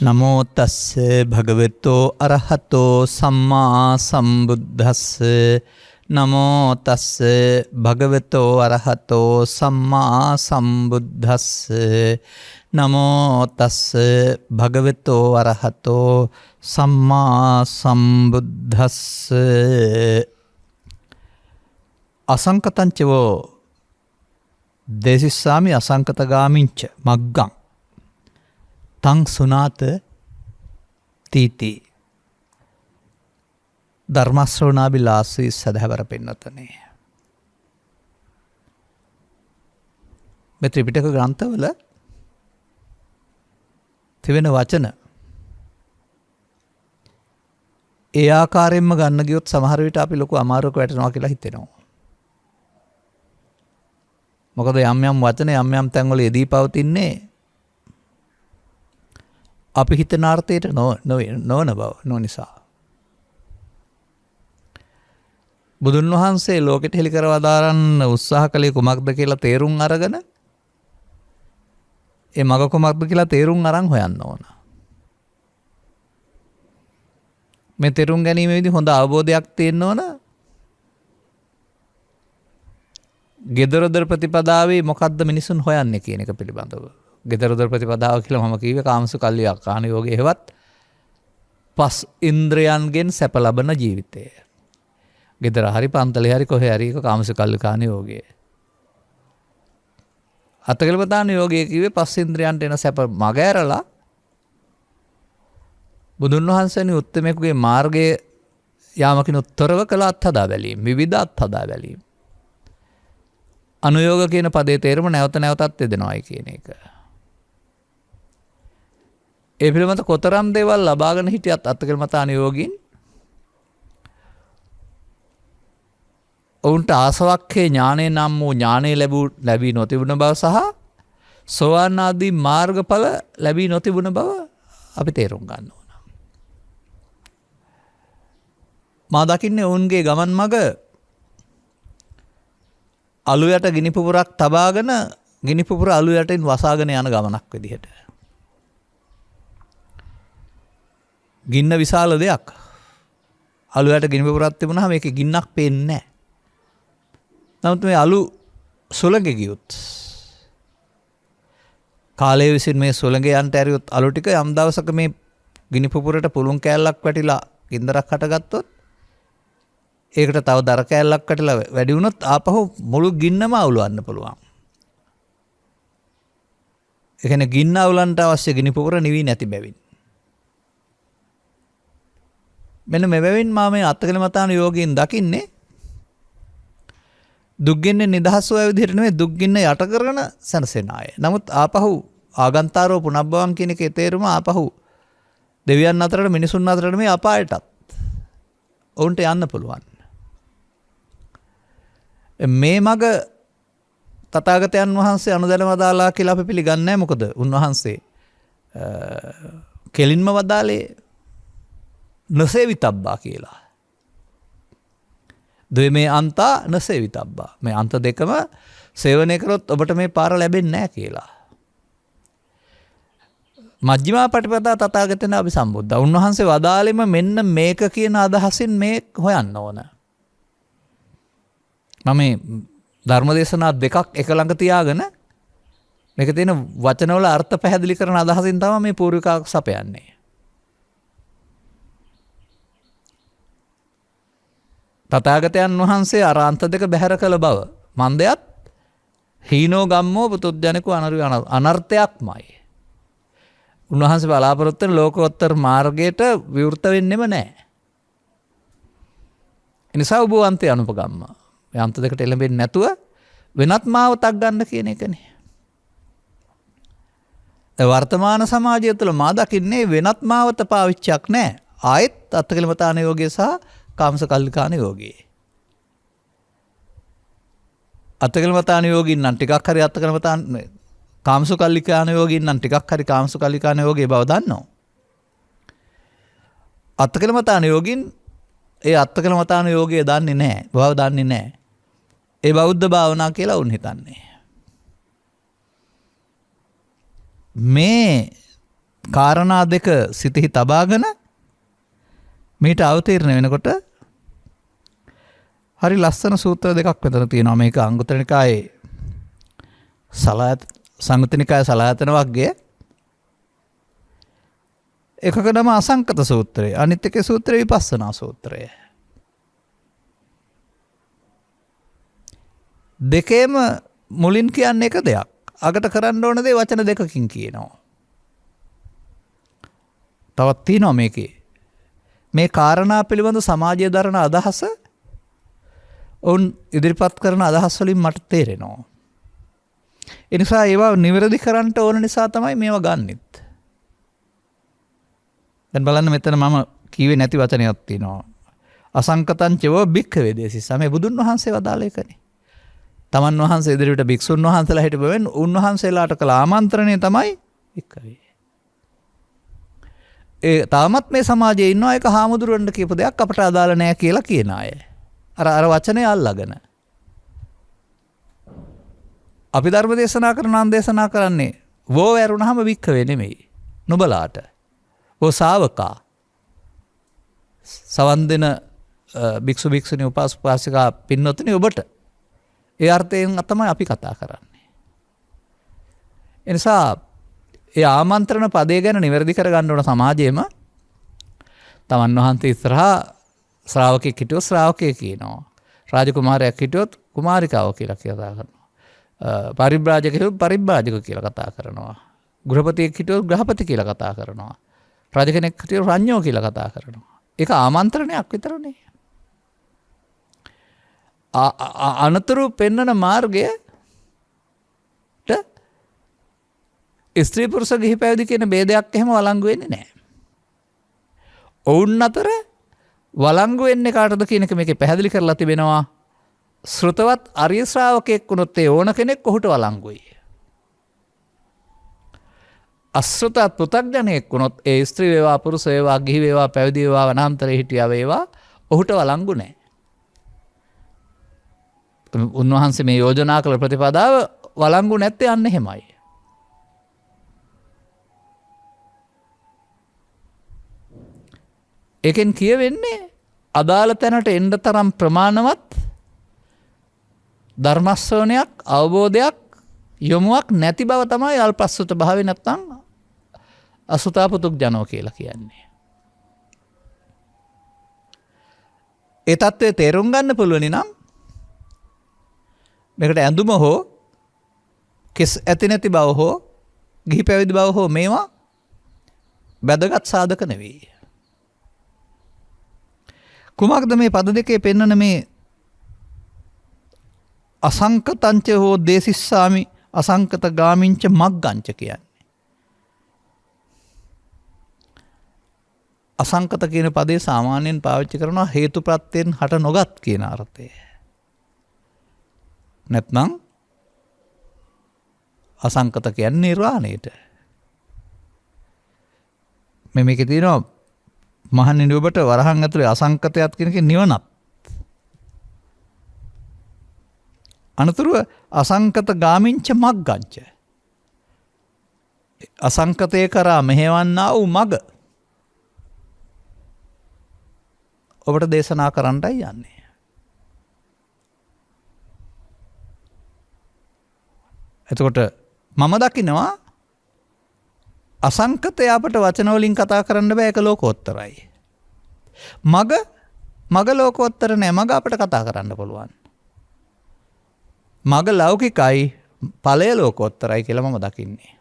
නමෝ තස්ස භගවතෝ අරහතෝ සම්මා සම්බුද්දස්ස නමෝ තස්ස භගවතෝ අරහතෝ සම්මා සම්බුද්දස්ස නමෝ තස්ස භගවතෝ අරහතෝ සම්මා සම්බුද්දස්ස අසංකතංචවෝ දේසිස්සාමි අසංකතගාමින්ච මග්ගං තං සුනාත තීති ධර්මශ්‍රවණාබිලාසී සදහවර පින්නතනේ මේ ත්‍රිපිටක ග්‍රන්ථවල තිබෙන වචන ඒ ආකාරයෙන්ම ගන්න ගියොත් සමහර විට අපි ලොකු අමාරුවක වැටෙනවා කියලා හිතෙනවා. මොකද යම් යම් වචන යම් යම් තැන්වල යෙදී පවතින්නේ අපි හිතන අර්ථයට නොවන බව නොනිසා. බුදුන් වහන්සේ ලෝකෙට හෙළි කර වදාරන්න උත්සාහ කළේ කුමක්ද කියලා තේරුම් අරගෙන ඒ මග කුමක්ද කියලා තේරුම් අරන් හොයන්න ඕන. මේ තේරුම් ගැනීමේදී හොඳ අවබෝධයක් තියෙන්න ඕන. ගෙදරදොර ප්‍රතිපදාවේ මොකද්ද මිනිසුන් හොයන්නේ කියන එක පිළිබඳව. ගෙදරදොර ප්‍රතිපදාව කියලා මම කිව්වේ කාමසුකල්ලිකාණ යෝගය හෙවත් පස් ඉන්ද්‍රයන්ගෙන් සැප ලබන ජීවිතය. ගෙදර හරි පන්තලේ හරි කොහේ හරි කාමසුකල්ලිකාණ යෝගය. අත්කලපතාන යෝගය කිව්වේ පස් ඉන්ද්‍රයන්ට එන සැප මග ඇරලා බුදුන් වහන්සේනි උත්තමයෙකුගේ මාර්ගයේ යාමකින් උත්තරව කළ අත්හදා බැලීම, විවිධ අත්හදා බැලීම. අනුയോഗ කියන පදේ තේරුම නැවත නැවතත් යදෙනවායි කියන එක. ඒ පිළිබඳ කොතරම් දේවල් ලබාගෙන හිටියත් අත්කලමතාන යෝගීන් ඔවුන්ට ආසවක්ඛේ ඥානය නම් වූ ඥානය ලැබී නොතිබුණ බව සහ සෝවාන් ආදී මාර්ගඵල ලැබී නොතිබුණ බව අපි තේරුම් ගන්න ඕන. මා දකින්නේ ඔවුන්ගේ ගමන් මග අලු යට ගිනි පුපුරක් තබාගෙන ගිනි පුපුර අලු යටින් වසාගෙන යන ගමනක් විදිහට. ගින්න විශාල දෙයක්. අලු යට ගිනි පුපුරක් තිබුණාම මේකේ ගින්නක් පේන්නේ නැහැ. නමුත් මේ අලු සුළඟ ගියොත් කාලය විසින් මේ සුළඟ යන්ට ඇරියොත් අලු ටික යම් දවසක මේ ගිනි පුපුරට පුළුන් කෑල්ලක් වැටිලා ගින්දරක් හටගත්තොත් ඒකට තව දර කෑල්ලක් වැටිලා වැඩි වුණොත් ආපහු මුළු ගින්නම අවුලවන්න පුළුවන්. ඒ කියන්නේ ගින්න අවුලන්ට අවශ්‍ය ගිනි පුපුර නිවි නැති බැවින්. මෙන්න මේ බැවින් මා මේ අත්කලමතාන යෝගයෙන් දකින්නේ දුක්ගින්නේ නිදහස් වූ විදිහට නෙමෙයි දුක්ගින්න යට කරගෙන සැනසෙන අය. නමුත් ආපහු ආගන්තාරෝ පුනබ්බවං කියන එකේ තේරුම ආපහු දෙවියන් අතරට මිනිසුන් අතරට මේ අපායටත් ඔවුන්ට යන්න පුළුවන්. මේ මග තථාගතයන් වහන්සේ අනුදැන වදාලා කියලා අපි පිළිගන්නේ නැහැ. මොකද උන්වහන්සේ කෙලින්ම වදාලේ නසේවිතබ්බා කියලා. ද්වේමේ අන්තා නසේවිතබ්බා. මේ අන්ත දෙකම සේවනය කරොත් ඔබට මේ පාර ලැබෙන්නේ නැහැ කියලා. මජ්ක්‍ධිමා පටිපදා තථාගතයන් අභිසම්බුද්ධ. උන්වහන්සේ වදාළෙම මෙන්න මේක කියන අදහසින් මේ හොයන්න ඕන. මම මේ ධර්මදේශනා දෙකක් එක ළඟ තියාගෙන මේක තියෙන වචනවල අර්ථ පැහැදිලි කරන අදහසින් තමයි මේ පූර්විකාවක් සපයන්නේ. තථාගතයන් වහන්සේ අරාන්ත දෙක බැහැර කළ බව මන්දයත් හීනෝ ගම්මෝ පුතුජනකෝ අනර්ථයක්මයි. උන්වහන්සේ බලාපොරොත්තු වෙන ලෝකෝත්තර මාර්ගයට විවෘත වෙන්නෙම නැහැ. ඒ නිසා ඔබ අන්තය අනුපගම්ම. මේ අන්ත දෙකට එළඹෙන්නේ නැතුව වෙනත් මාවතක් ගන්න කියන එකනේ. වර්තමාන සමාජය තුළ මා දකින්නේ වෙනත් මාවත පාවිච්චියක් නැහැ. ආයෙත් අත්කලමතාන යෝගය සහ කාමසකල්ලිකාණ යෝගී. අත්කලමතාන යෝගීන් නම් ටිකක් හරි අත්කලමතාන කාමසුකල්ලිකාණ යෝගීන් නම් ටිකක් හරි කාමසුකල්ලිකාණ යෝගයේ බව දන්නවා. අත්කලමතාන යෝගීන් ඒ අත්කලමතාන යෝගය දන්නේ නැහැ. බව දන්නේ නැහැ. ඒ බෞද්ධ භාවනා කියලා උන් හිතන්නේ. මේ කාරණා දෙක සිතෙහි තබාගෙන මේට අවතීර්ණ වෙනකොට හරි ලස්සන සූත්‍ර දෙකක් මෙතන තියෙනවා. මේක අංගුත්තර නිකායේ සංයුත්ත නිකායේ සලායතන වර්ගයේ එකක නම අසංකත සූත්‍රය, අනිත් එකේ සූත්‍රය විපස්සනා සූත්‍රය. දෙකේම මුලින් කියන්නේ එක දෙයක්. අගට කරන්න ඕන දේ වචන දෙකකින් කියනවා. තවත් තියෙනවා මේකේ. මේ කාරණා පිළිබඳ සමාජය දරන අදහස ඔවුන් ඉදිරිපත් කරන අදහස් වලින් මට තේරෙනවා. ඒ නිසා ඒවා නිවැරදි කරන්න ඕන නිසා තමයි මේවා ගන්නෙත්. දැන් බලන්න මෙතන මම කීවේ නැති වචනයක් තියෙනවා. අසංකතං චව භික්ඛවේ දේසිස්සා. මේ බුදුන් වහන්සේ වදාළ එකනේ. තමන් වහන්සේ ඉදිරියට භික්ෂුන් වහන්සේලා හිටපෙවෙන් උන්වහන්සේලාට කළ ආමන්ත්‍රණය තමයි භික්ඛවේ. ඒ තාමත් මේ සමාජයේ ඉන්නවා එක හාමුදුරුවන්ට කියපු දෙයක් අපට අදාළ නැහැ කියලා කියන අය. අර වචනේ අල්ලගෙන. අපි ධර්ම දේශනා කරන දේශනා කරන්නේ වෝ වැරුණාම භික්ඛවේ නෙමෙයි. නුඹලාට. වෝ ශාවකා. සවන් දෙන භික්ෂු භික්ෂුණී උපාසක උපාසිකා පින්නොතනි ඔබට. ඒ අර්ථයෙන් තමයි අපි කතා කරන්නේ. ඒ නිසා ඒ ආමන්ත්‍රණ පදේ ගැන නිවැරදි කරගන්න ඕන සමාජයේම තමන් වහන්සේ ඉස්සරහා ශ්‍රාවකෙක් හිටියොත් ශ්‍රාවකයෙක් කියනවා. රාජකුමාරයෙක් හිටියොත් කුමාරිකාව කියලා කතා කරනවා. පරිබ්‍රාජක හිටියොත් පරිබ්‍රාජක කියලා කතා කරනවා. ගෘහපතියෙක් හිටියොත් ගෘහපති කියලා කතා කරනවා. රජ කෙනෙක් හිටියොත් රඤ්ඤෝ කියලා කතා කරනවා. ඒක ආමන්ත්‍රණයක් විතරනේ. අනතුරු පෙන්වන මාර්ගයට ස්ත්‍රී පුරුෂ ගිහි පැවිදි කියන ભેදයක් එහෙම වළංගු වෙන්නේ නැහැ. ඔවුන් අතර වළංගු වෙන්නේ කාටද කියන එක මේකේ පැහැදිලි කරලා තිබෙනවා. ශ්‍රුතවත් ආර්ය ශ්‍රාවකෙක් වුණොත් ඒ ඕන කෙනෙක් ඔහුට වළංගුයි. අශ්‍රුතත් පෘථග්ජනෙක් වුණොත් ඒ ස්ත්‍රී වේවා පුරුෂ වේවා ගිහි වේවා පැවිදි වේවා වනාන්තරේ හිටියා වේවා ඔහුට වළංගු නැහැ. උන්වහන්සේ මේ යෝජනා කළ ප්‍රතිපදාව වළංගු නැත්තේ අන්න එහෙමයි. ඒකෙන් කියවෙන්නේ අදාළ තැනට එන්න තරම් ප්‍රමාණවත් ධර්මශ්‍රවණයක් අවබෝධයක් යොමුවක් නැති බව තමයි අල්පස්සුත භාවය නැත්තම් අසුතා පුතුග්ජනෝ කියලා කියන්නේ. ඒ தත්ත්වය තේරුම් ගන්න පුළුවනි නම් මේකට ඇඳුම හෝ කෙස් ඇති නැති බව හෝ ගිහි පැවිදි බව හෝ මේවා වැදගත් සාධක නෙවෙයි. කුමක්ද මේ පද දෙකේ පෙන්වන මේ අසංකතංච හෝ දේසිස්සාමි අසංකත ගාමින්ච මග්ගංච කියන්නේ. අසංකත කියන පදේ සාමාන්‍යයෙන් පාවිච්චි කරනවා හේතු ප්‍රත්‍යයෙන් හට නොගත් කියන අර්ථය. නැත්නම් අසංකත කියන්නේ නිර්වාණයට. මේකේ තියෙනවා මහණෙනි ඔබට වරහන් ඇතුලේ අසංකතයක් කියන එක නිවනත්. අනතුරුව අසංකත ගාමින්ච මග්ගංච. අසංකතේ කරා මෙහෙවන්නා වූ මග ඔබට දේශනා කරන්නයි යන්නේ. එතකොට මම දකිනවා අසංකතය අපට වචන වලින් කතා කරන්න බෑ ඒක ලෝකෝත්තරයි. මග ලෝකෝත්තර නෑ මග අපට කතා කරන්න පුළුවන්. මග ලෞකිකයි ඵලය ලෝකෝත්තරයි කියලා මම දකින්නේ.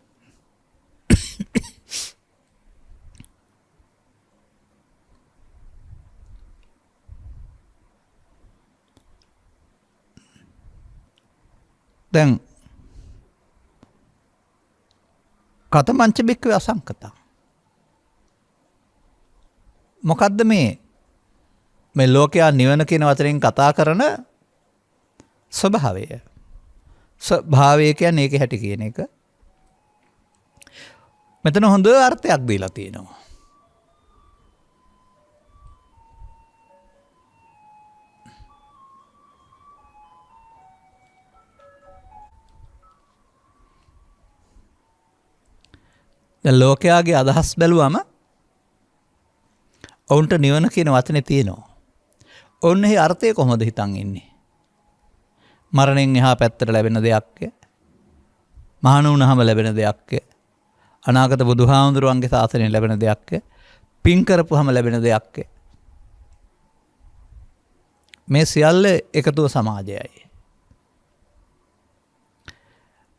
දැන් කතමංච බික්කවේ අසංකතං. මොකද්ද මේ ලෝකයා නිවන කියන වචනෙන් කතා කරන ස්වභාවය. ස්වභාවය කියන්නේ ඒකේ හැටි කියන එක. මෙතන හොඳ අර්ථයක් දීලා තියෙනවා. දැන් ලෝකයාගේ අදහස් බැලුවම ඔවුන්ට නිවන කියන වචනේ තියෙනවා. ඔවුන් එහි අර්ථය කොහොමද හිතන් ඉන්නේ? මරණයෙන් එහා පැත්තට ලැබෙන දෙයක්ය. මහාන වුණාම ලැබෙන දෙයක්ය. අනාගත බුදුහාමුදුරුවන්ගේ ශාසනයෙන් ලැබෙන දෙයක්ය. පින් කරපුවාම ලැබෙන දෙයක්ය. මේ සියල්ල එකතුව සමාජයයි.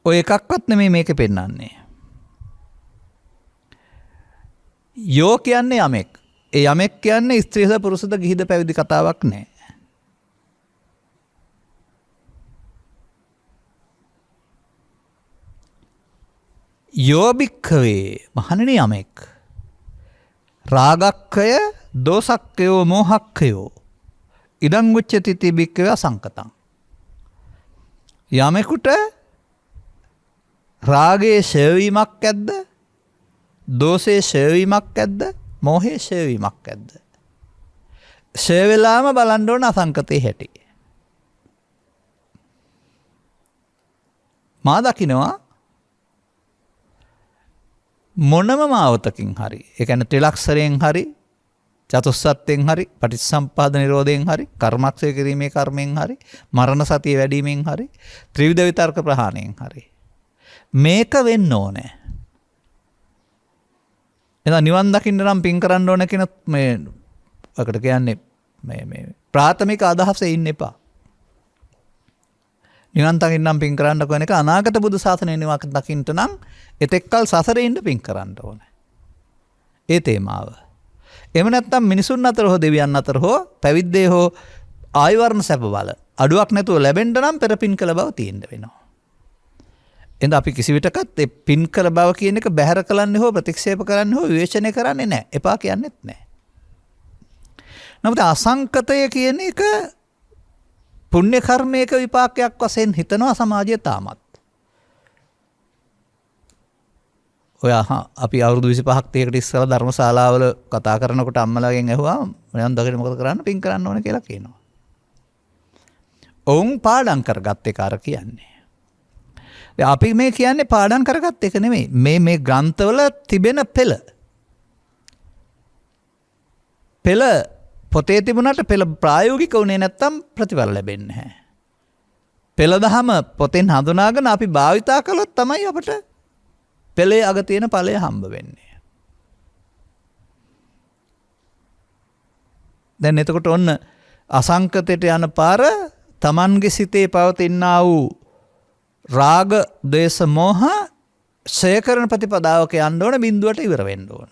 ඔය එකක්වත් නෙමෙයි මේකේ පෙන්වන්නේ. යෝ කියන්නේ යමෙක්. ඒ යමෙක් කියන්නේ ස්ත්‍රීද පුරුෂද ගිහිද පැවිදි කතාවක් නෑ. යෝ භික්ඛවේ මහණෙනි යමෙක් රාගක්ඛය දෝසක්ඛයෝ මෝහක්ඛයෝ ඉදං උච්චති ති භික්ඛවේ අසංකතං. යමෙකුට රාගයේ ඡේවීමක් ඇද්ද? දෝෂයේ ඡේවීමක් ඇද්ද? මෝහයේ ඡේවීමක් ඇද්ද? ඡේ වෙලාම බලන්න ඕන අසංකතේ හැටි. මා දකිනවා මොනම මාවතකින් හරි, ඒ කියන්නේ ත්‍රිලක්ෂණයෙන් හරි, චතුස්සත්යෙන් හරි, පටිච්චසම්පාද නිරෝධයෙන් හරි, කර්මක්ෂය කිරීමේ කර්මයෙන් හරි, මරණ සතිය වැඩිමෙන් හරි, ත්‍රිවිධ විතර්ක ප්‍රහාණයෙන් හරි මේක වෙන්න ඕනේ. එහෙනම් නිවන් දකින්න නම් පින් කරන්න ඕන කියන මේ අකට කියන්නේ මේ ප්‍රාථමික අදහසේ ඉන්න එපා. නිවන් දකින්න නම් පින් කරන්න කියන එක අනාගත බුදු සාසනය නිවන් දකින්න නම් එතෙක්කල් සසරේ ඉන්න පින් කරන්න ඕනේ. ඒ තේමාව. එහෙම නැත්නම් මිනිසුන් අතර හෝ දෙවියන් අතර හෝ පැවිද්දේ හෝ ආයවර්ණ සැප බල අඩුවක් නැතුව ලැබෙන්න නම් පෙර පින් කළ බව තියෙන්න වෙනවා. එහෙනම් අපි කිසි විටකත් ඒ පින් කළ බව කියන එක බැහැර කරන්නේ හෝ ප්‍රතික්ෂේප කරන්නේ හෝ විවේචනය කරන්නේ නැහැ. එපා කියන්නෙත් නැහැ. නමුත් අසංකතය කියන එක පුණ්‍ය කර්මයක විපාකයක් වශයෙන් හිතනවා සමාජය තාමත්. ඔය අපි අවුරුදු 25ක් 30කට ඉස්සෙල්ලා ධර්මශාලාවල කතා කරනකොට අම්මලාගෙන් ඇහුවා මම දකින්න මොකද කරන්න පින් කරන්න ඕන කියලා කියනවා. ඔවුන් පාඩම් කරගත් එක අර කියන්නේ. අපි මේ කියන්නේ පාඩම් කරගත් එක නෙමෙයි. මේ ග්‍රන්ථවල තිබෙන පෙළ. පෙළ පොතේ තිබුණාට පෙළ ප්‍රායෝගික වුණේ නැත්තම් ප්‍රතිඵල ලැබෙන්නේ නැහැ. පෙළ දහම පොතෙන් හඳුනාගෙන අපි භාවිතා කළොත් තමයි අපට පෙළේ අග තියෙන ඵලය හම්බ වෙන්නේ. දැන් එතකොට ඔන්න අසංකතයට යන පාර Tamanගේ සිතේ පවතිනා වූ රාග, ද්වේෂ, මෝහ ඡය කරන ප්‍රතිපදාවක යන්න ඕන බිඳුවට ඉවර වෙන්න ඕන.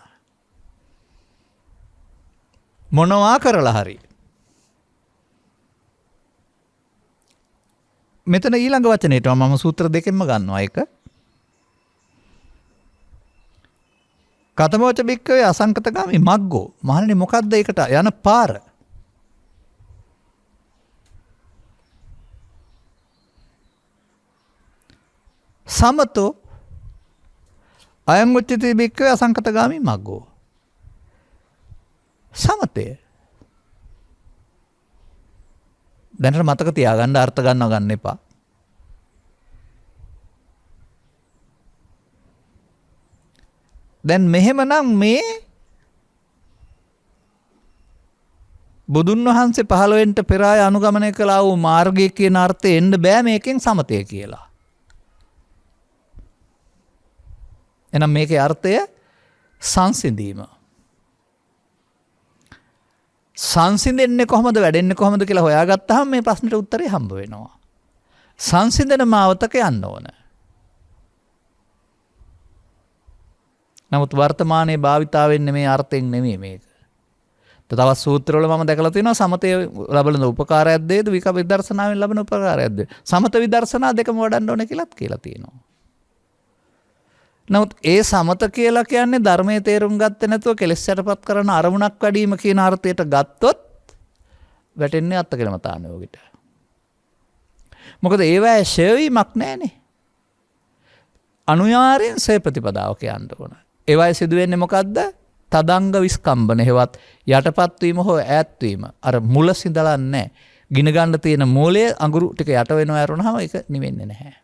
මොනවා කරලා හරි. මෙතන ඊළඟ වචනේට මම සූත්‍ර දෙකෙන්ම ගන්නවා එක. කතමෝච බික්කවේ අසංකතගාමී මග්ගෝ. මහණෙනි මොකද්ද ඒකට යන පාර? සමතෝ අයං උච්චති බික්කවේ අසංකතගාමී මග්ගෝ. සමතය. දැනට මතක තියාගන්න අර්ථ ගන්නව ගන්න එපා. දැන් මෙහෙමනම් මේ බුදුන් වහන්සේ 15න්ට පෙර ආය අනුගමනය කළා වූ මාර්ගය කියන අර්ථය එන්න බෑ මේකෙන් සමතය කියලා. එහෙනම් මේකේ අර්ථය සංසිඳීම. සංසිඳෙන්නේ කොහොමද වැඩෙන්නේ කොහොමද කියලා හොයාගත්තාම මේ ප්‍රශ්නෙට උත්තරේ හම්බ වෙනවා. සංසිඳන මාවතක යන්න ඕන. නමුත් වර්තමානයේ භාවිතා වෙන්නේ මේ අර්ථයෙන් නෙමෙයි මේක. තවත් සූත්‍රවල මම දැකලා තියෙනවා සමතේ ලැබෙන උපකාරයක්ද විදර්ශනාවෙන් ලැබෙන උපකාරයක්ද සමත විදර්ශනා දෙකම වඩන්න ඕනේ කියලාත් කියලා තියෙනවා. නමුත් ඒ සමත කියලා කියන්නේ ධර්මයේ තේරුම් ගත්තේ නැතුව කෙලෙස් යටපත් කරන අරමුණක් වැඩිම කියන අර්ථයට ගත්තොත් වැටෙන්නේ අත්කලමතාණයෝගිට. මොකද ඒවැය ෂේවීමක් නැහැනේ. අනුයාරයෙන් සේ ප්‍රතිපදාවක යන්න ඕන. ඒවැය සිදු වෙන්නේ මොකද්ද? තදංග විස්කම්බන හේවත් යටපත් වීම හෝ ඈත් වීම. අර මුල සිඳලා නැහැ. ගින ගන්න තියෙන මූලය අඟුරු ටික යට වෙනවා ඇරුණාම ඒක නිවෙන්නේ නැහැ.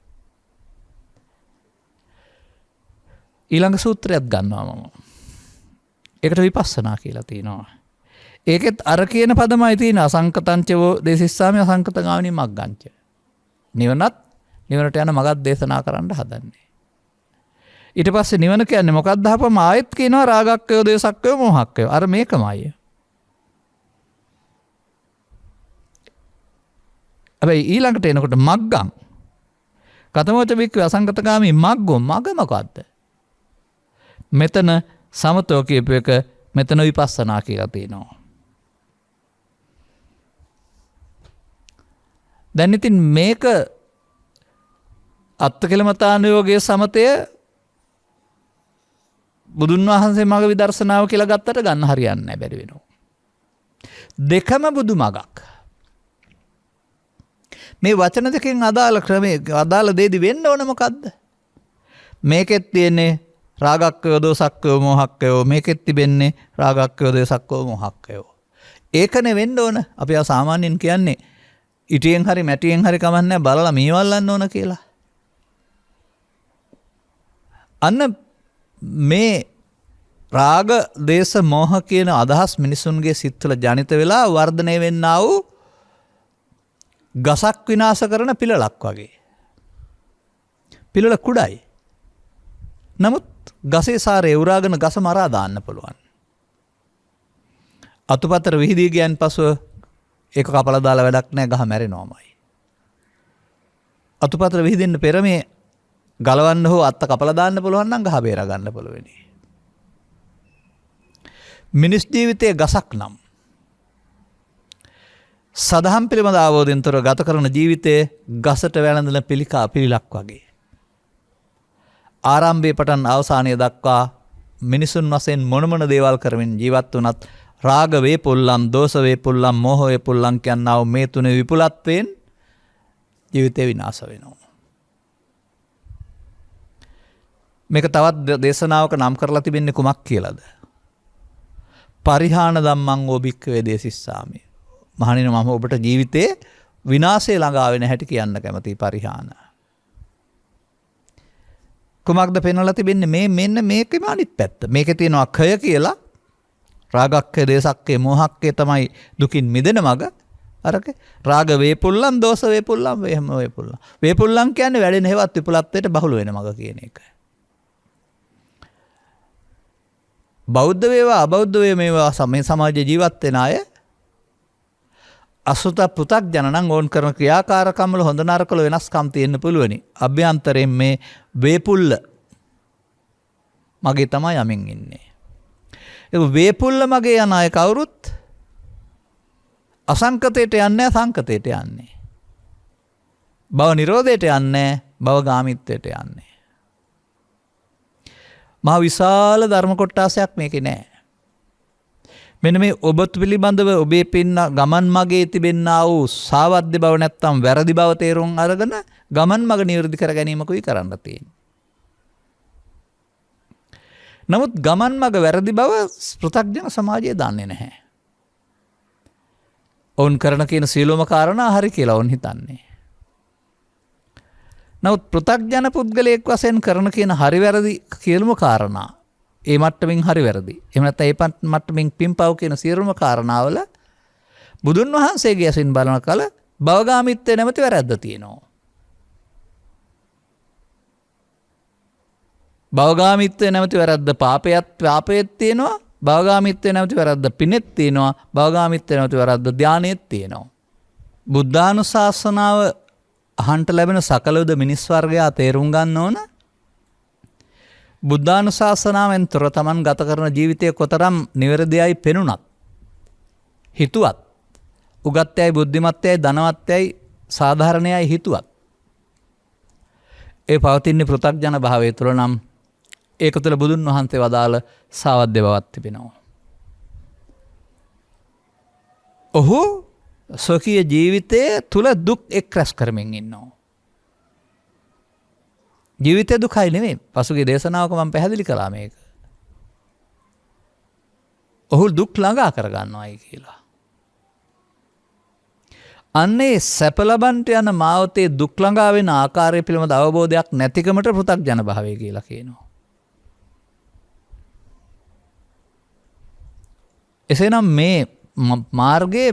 ඊළඟ සූත්‍රයක් ගන්නවා මම. ඒකට විපස්සනා කියලා තියෙනවා. ඒකෙත් අර කියන පදමයි තියෙන අසංකතංචවෝ දේසිස්සාමි අසංකතගාමිනී මග්ගංච. නිවනට යන මගක් දේශනා කරන්න හදන්නේ. ඊට පස්සේ නිවන කියන්නේ මොකක්ද අහපම ආයෙත් කියනවා රාගක්කයෝ දේසක්කයෝ මොහක්කයෝ. අර මේකමයි. හැබැයි ඊළඟට එනකොට මග්ගං කතමෝච බික්කවේ අසංකතගාමී මග්ගෝ මග මොකද්ද? මෙතන සමතෝ කියපු එක මෙතන විපස්සනා කියලා තියෙනවා. දැන් ඉතින් මේක අත්කලමතානුයෝගයේ සමතය බුදුන් වහන්සේ මග විදර්ශනාව කියලා ගත්තට ගන්න හරියන්නේ නැහැ බැරි වෙනවා. දෙකම බුදු මගක්. මේ වචන දෙකෙන් අදාළ ක්‍රමයේ අදාළ දෙයදි වෙන්න ඕන මොකද්ද? මේකෙත් තියෙන්නේ රාගක්කයෝ දෝසක්කයෝ මොහක්කයෝ, මේකෙත් තිබෙන්නේ රාගක්කයෝ දෝසක්කයෝ මොහක්කයෝ. ඒකනේ වෙන්න ඕන. අපි සාමාන්‍යයෙන් කියන්නේ ඉටියෙන් හරි මැටියෙන් හරි කමන්නේ බලලා මේවල්ලන්න ඕන කියලා. අන්න මේ රාග දේශ මොහ කියන අදහස් මිනිසුන්ගේ සිත්වල ජනිත වෙලා වර්ධනය වෙන්නා වූ ගසක් විනාශ කරන පිළලක් වගේ. පිළල කුඩයි. නමුත් ගසේ සාරය උරාගෙන ගස මරා දාන්න පුළුවන්. අතුපතර විහිදී ගියන් පසුව ඒක කපලා දාලා වැඩක් නැහැ, ගහ මැරෙනවමයි. අතුපතර විහිදෙන්න පෙර මේ ගලවන්න හෝ අත්ත කපලා දාන්න පුළුවන් නම් ගහ බේරා ගන්න පුළුවන්. මිනිස් ජීවිතයේ ගසක් නම් සදහම් පිළිබඳ අවබෝධයෙන් තොර ගත කරන ජීවිතයේ ගසට වැළඳන පිළිලක් වගේ. ආරම්භයේ පටන් අවසානය දක්වා මිනිසුන් වශයෙන් මොන මොන දේවල් කරමින් ජීවත් වුණත් රාග වේපොල්ලම්, දෝෂ වේපොල්ලම්, මෝහ වේපොල්ලම් කියනවා මේ තුනේ විපුලත්වයෙන් ජීවිතේ විනාශ වෙනවා. මේක තවත් දේශනාවක නම් කරලා තිබෙන්නේ කුමක් කියලාද? පරිහාන ධම්මං ඕබික්කවේ දේසිස්සාමි. මහණෙනි මම ඔබට ජීවිතේ විනාශය ළඟා වෙන හැටි කියන්න කැමතියි. පරිහාන කුමක්ද පෙන්වලා තිබෙන්නේ? මේ මෙන්න මේකෙම අනිත් පැත්ත. මේකේ තියෙනවා කය කියලා. රාගක්කය දේසක්කය මොහක්කය තමයි දුකින් මිදෙන මග. අරක රාග වේපුල්ලම්, දෝෂ වේපුල්ලම්, වේම වේපුල්ලම්. වේපුල්ලම් කියන්නේ වැඩෙන හේවත් විපුලත්වයට බහුල වෙන මග කියන එක. බෞද්ධ වේවා අබෞද්ධ වේවා මේ සමාජයේ ජීවත් වෙන අය අසුත පෘථග්ජන නම් ඕන් කරන ක්‍රියාකාරකම් වල හොඳ නරක වල වෙනස්කම් තියෙන්න පුළුවනි. අභ්‍යන්තරයෙන් මේ වේපුල්ල මගේ තමයි යමින් ඉන්නේ. ඒ වේපුල්ල මගේ යන අය කවුරුත් අසංකතයට යන්නේ, සංකතයට යන්නේ. භව නිරෝධයට යන්නේ, භව ගාමිත්වයට යන්නේ. මහ විශාල ධර්ම කොටාසයක් මේකේ නෑ. මෙන්න මේ ඔබ පිළිබඳව ඔබේ පින්න ගමන් මගේ තිබෙන්නා වූ සාවද්‍ය බව නැත්තම් වැරදි බව තේරුම් අරගෙන ගමන් මග නිවැරදි කර ගැනීමකුයි කරන්න තියෙන්නේ. නමුත් ගමන් මග වැරදි බව පෘථග්ජන සමාජය දන්නේ නැහැ. ඔවුන් කරන කියන සියලුම කාරණා හරි කියලා ඔවුන් හිතන්නේ. නමුත් පෘථග්ජන පුද්ගලයෙක් වශයෙන් කරන කියන හරි වැරදි කියලම කාරණා ඒ මට්ටමින් හරි වැරදි. එහෙම නැත්නම් ඒ මට්ටමින් පින්පව් කියන සියලුම කාරණාවල බුදුන් වහන්සේගේ ඇසින් බලන කල භවගාමීත්වය නැමැති වැරද්ද තියෙනවා. භවගාමීත්වය නැමැති වැරද්ද පාපයත් තියෙනවා. භවගාමීත්වය නැමැති වැරද්ද පිනෙත් තියෙනවා. භවගාමීත්වය නැමැති වැරද්ද ධානයෙත් තියෙනවා. බුද්ධානුශාසනාව අහන්ට ලැබෙන සකලවිද මිනිස් වර්ගයා තේරුම් ගන්න ඕන. බුද්ධානුශාසනාවෙන් තොර තමන් ගත කරන ජීවිතය කොතරම් නිවැරදියයි පෙනුනත්, හිතුවත්, උගත්යයි බුද්ධිමත්යයි ධනවත්යයි සාධාරණයයි හිතුවත්, ඒ පවතින්නේ පෘථග්ජන භාවය තුළ නම් ඒක තුළ බුදුන් වහන්සේ වදාළ සාවද්‍ය බවක් තිබෙනවා. ඔහු ස්වකීය ජීවිතය තුළ දුක් එක් රැස් කරමින් ඉන්නවා. ජීවිතය දුකයි නෙමෙයි. පසුගිය දේශනාවක මම පැහැදිලි කළා මේක. ඔහු දුක් ළඟා කරගන්නවායි කියලා. අන්නේ සැප ලබන්ට යන මාවතේ දුක් ළඟා වෙන ආකාරය පිළිබඳ අවබෝධයක් නැතිකමට පෘථග්ජන භාවය කියලා කියනවා. එසේනම් මේ මාර්ගයේ